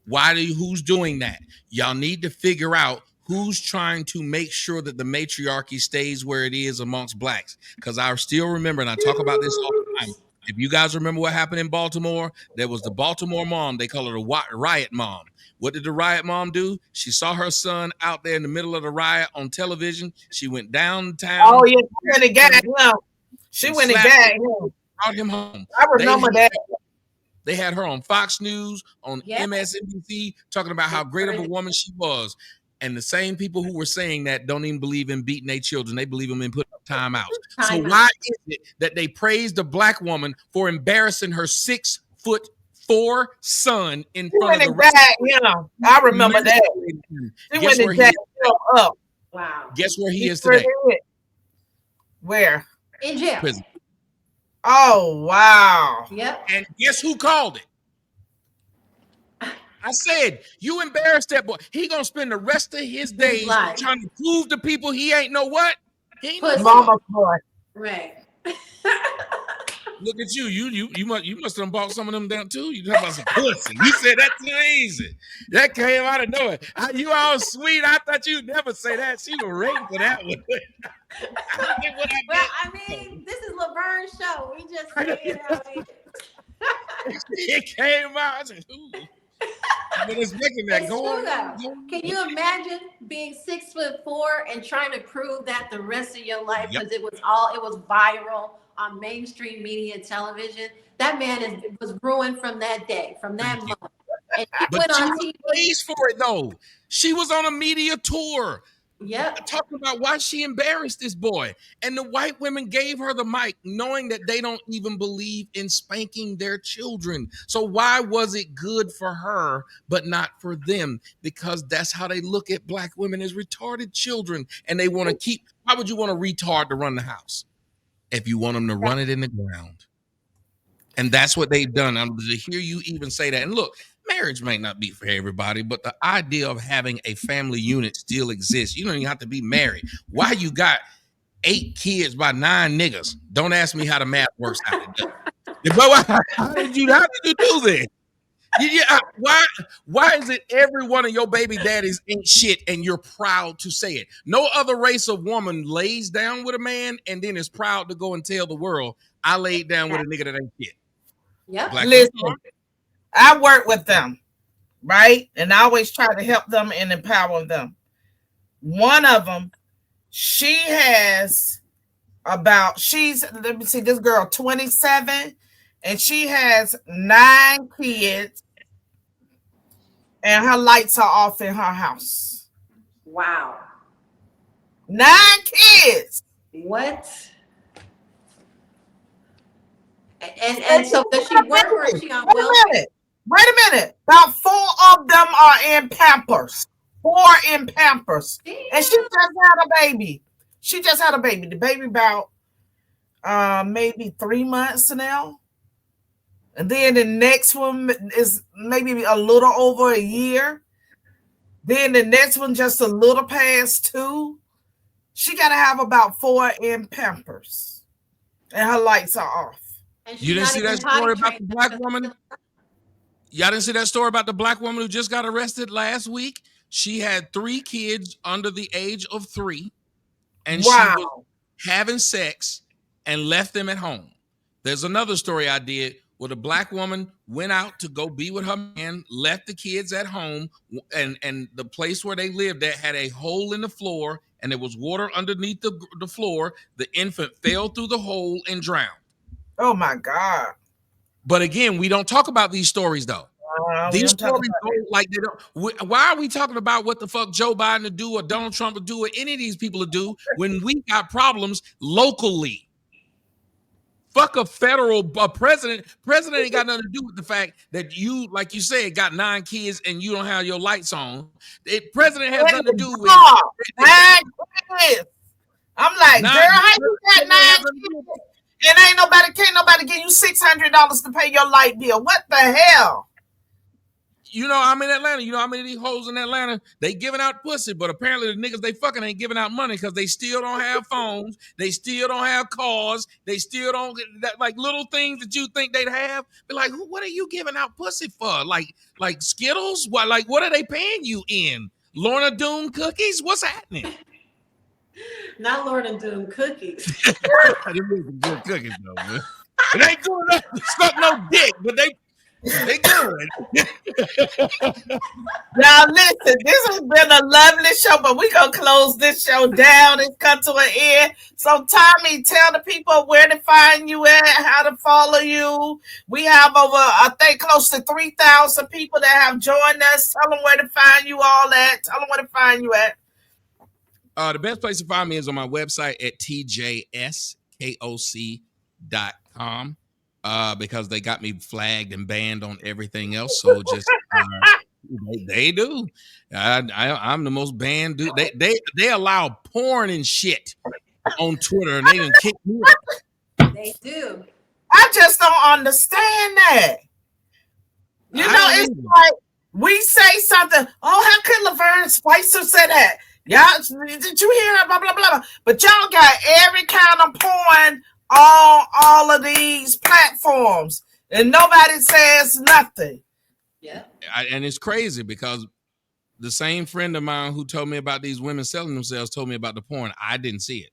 Who's doing that? Y'all need to figure out who's trying to make sure that the matriarchy stays where it is amongst blacks. Because I still remember, and I talk about this all the time. If you guys remember what happened in Baltimore, there was the Baltimore mom. They call her the riot mom. What did the riot mom do? She saw her son out there in the middle of the riot on television. She went downtown. Oh, yeah. She went and got him. She went and got him. Brought him home. I remember that. They had her on Fox News, on MSNBC, talking about how great of a woman she was. And the same people who were saying that don't even believe in beating their children. They believe them in putting time out. So why is it that they praised a black woman for embarrassing her 6'4" son in front of the rest? I remember that. She went and jacked him up. Wow. Guess where he is today? Where? In jail. Prison. Oh, wow. Yep. And guess who called it? I said, you embarrassed that boy. He gonna spend the rest of his days trying to prove to people he ain't know what? He ain't know mama's boy. Right. Look at you. You must have bought some of them down too. You talking about some pussy. You said that's too easy. That came out of nowhere. You all sweet. I thought you'd never say that. She was waiting for that one. I mean, this is Lavern's show. We just say it how it is. It came out. I said, ooh. But it's making that it's go true, on. Can you imagine being 6'4" and trying to prove that the rest of your life because it was viral on mainstream media television? That man was ruined from that day, from that moment. And she But went she on was TV. praised for it though. She was on a media tour. Yep. Talking about why she embarrassed this boy. And the white women gave her the mic, knowing that they don't even believe in spanking their children. So why was it good for her, but not for them? Because that's how they look at black women as retarded children. And they want to keep, why would you want a retard to run the house? If you want them to run it in the ground. And that's what they've done. To hear you even say that. And look, marriage may not be for everybody, but the idea of having a family unit still exists. You don't even have to be married. Why you got 8 kids by 9 niggas? Don't ask me how the math works out. But how did you do this? Why is it every one of your baby daddies ain't shit and you're proud to say it? No other race of woman lays down with a man and then is proud to go and tell the world, I laid down with a nigga that ain't shit. Yep. Listen, I work with them, right? And I always try to help them and empower them. One of them, she's, let me see, this girl, 27, and she has 9 kids, and her lights are off in her house. Wow. 9 kids. What? And so does she work or is she on welfare? Wait a minute. About 4 of them are in Pampers. 4 in Pampers. Damn. And she just had a baby. The baby about maybe 3 months now. And then the next one is maybe a little over a year. Then the next one just a little past 2. She got to have about 4 in Pampers. And her lights are off. You didn't see that story about the black woman? Y'all didn't see that story about the black woman who just got arrested last week? She had 3 kids under the age of 3, and she was having sex and left them at home. There's another story I did where the black woman went out to go be with her man, left the kids at home, and the place where they lived at had a hole in the floor, and there was water underneath the floor. The infant fell through the hole and drowned. Oh my God. But again, we don't talk about these stories though. These stories don't, like, they don't. Why are we talking about what the fuck Joe Biden to do or Donald Trump to do or any of these people to do when we got problems locally? Fuck a federal president. President ain't got nothing to do with the fact that you, like you said, got 9 kids and you don't have your lights on. President has nothing to do with 9 kids. I'm like, girl, how you got 9 kids? And can't nobody give you $600 to pay your light bill. What the hell? You know, I'm in Atlanta. You know how many of these hoes in Atlanta, they giving out pussy, but apparently the niggas they fucking ain't giving out money because they still don't have phones. They still don't have cars. They still don't get that, like little things that you think they'd have. Be like, what are you giving out pussy for? Like Skittles? What are they paying you in? Lorna Doone cookies? What's happening? Not Lorna Doone cookies. Good cookies though, man. It ain't good enough to suck no dick, but they good. Now listen, this has been a lovely show, but we're gonna close this show down and come to an end. So Tommy, tell the people where to find you at, how to follow you. We have over, I think, close to 3,000 people that have joined us. Tell them where to find you all at. Tell them where to find you at. The best place to find me is on my website at tjskoc.com because they got me flagged and banned on everything else. So just they do. I'm the most banned dude. They allow porn and shit on Twitter, and they didn't kick me out. They do. I just don't understand that. You know, it's like we say something. Oh, how could Lavern Spicer say that? Y'all, did you hear that? Blah, blah, blah, blah. But y'all got every kind of porn on all of these platforms, and nobody says nothing. Yeah. And it's crazy because the same friend of mine who told me about these women selling themselves told me about the porn. I didn't see it.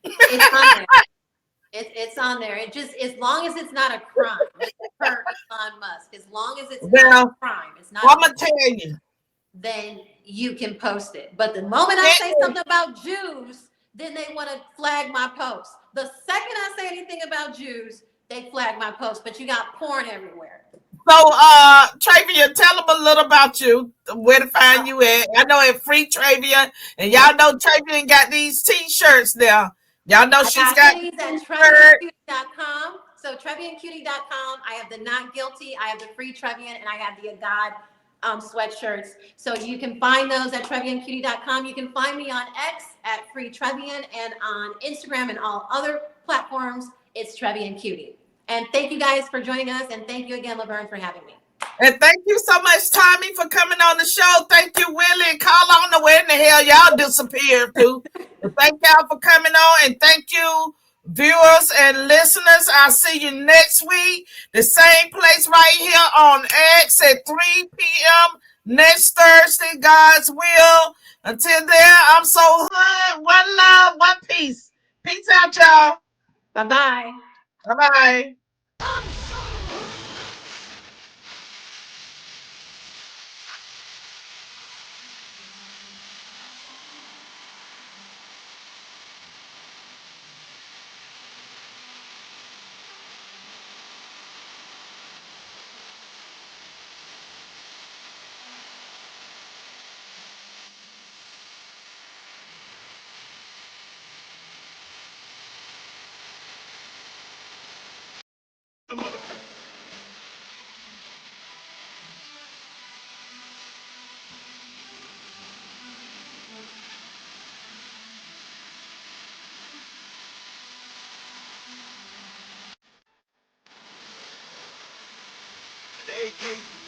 It's on there. It's on there. It just, as long as it's not a crime, per Elon Musk, as long as it's not a crime, it's not. I'm gonna tell you. Then you can post it. But the moment I say something about Jews, then they want to flag my post. The second I say anything about Jews, they flag my post. But you got porn everywhere. So, Trevian, tell them a little about you, where to find you at. I know at Free Trevian, and y'all know Trevian got these T-shirts now. Y'all know she's got hoodies at shirt. treviankutti.com. So treviankutti.com. I have the Not Guilty, I have the Free Trevian, and I have the God sweatshirts. So you can find those at treviankutti.com. You can find me on X at Free Trevian, and on Instagram and all other platforms, it's Trevian Kutti. And thank you guys for joining us, and thank you again, Lavern, for having me. And thank you so much, Tommy, for coming on the show. Thank you, Willie and Carla. I don't know where in the hell y'all disappeared to. But thank y'all for coming on, and thank you, viewers and listeners. I'll see you next week. The same place right here on X at 3 p.m. next Thursday, God's will. Until then, I'm so hood. One love, one peace. Peace out, y'all. Bye-bye. Bye-bye. AK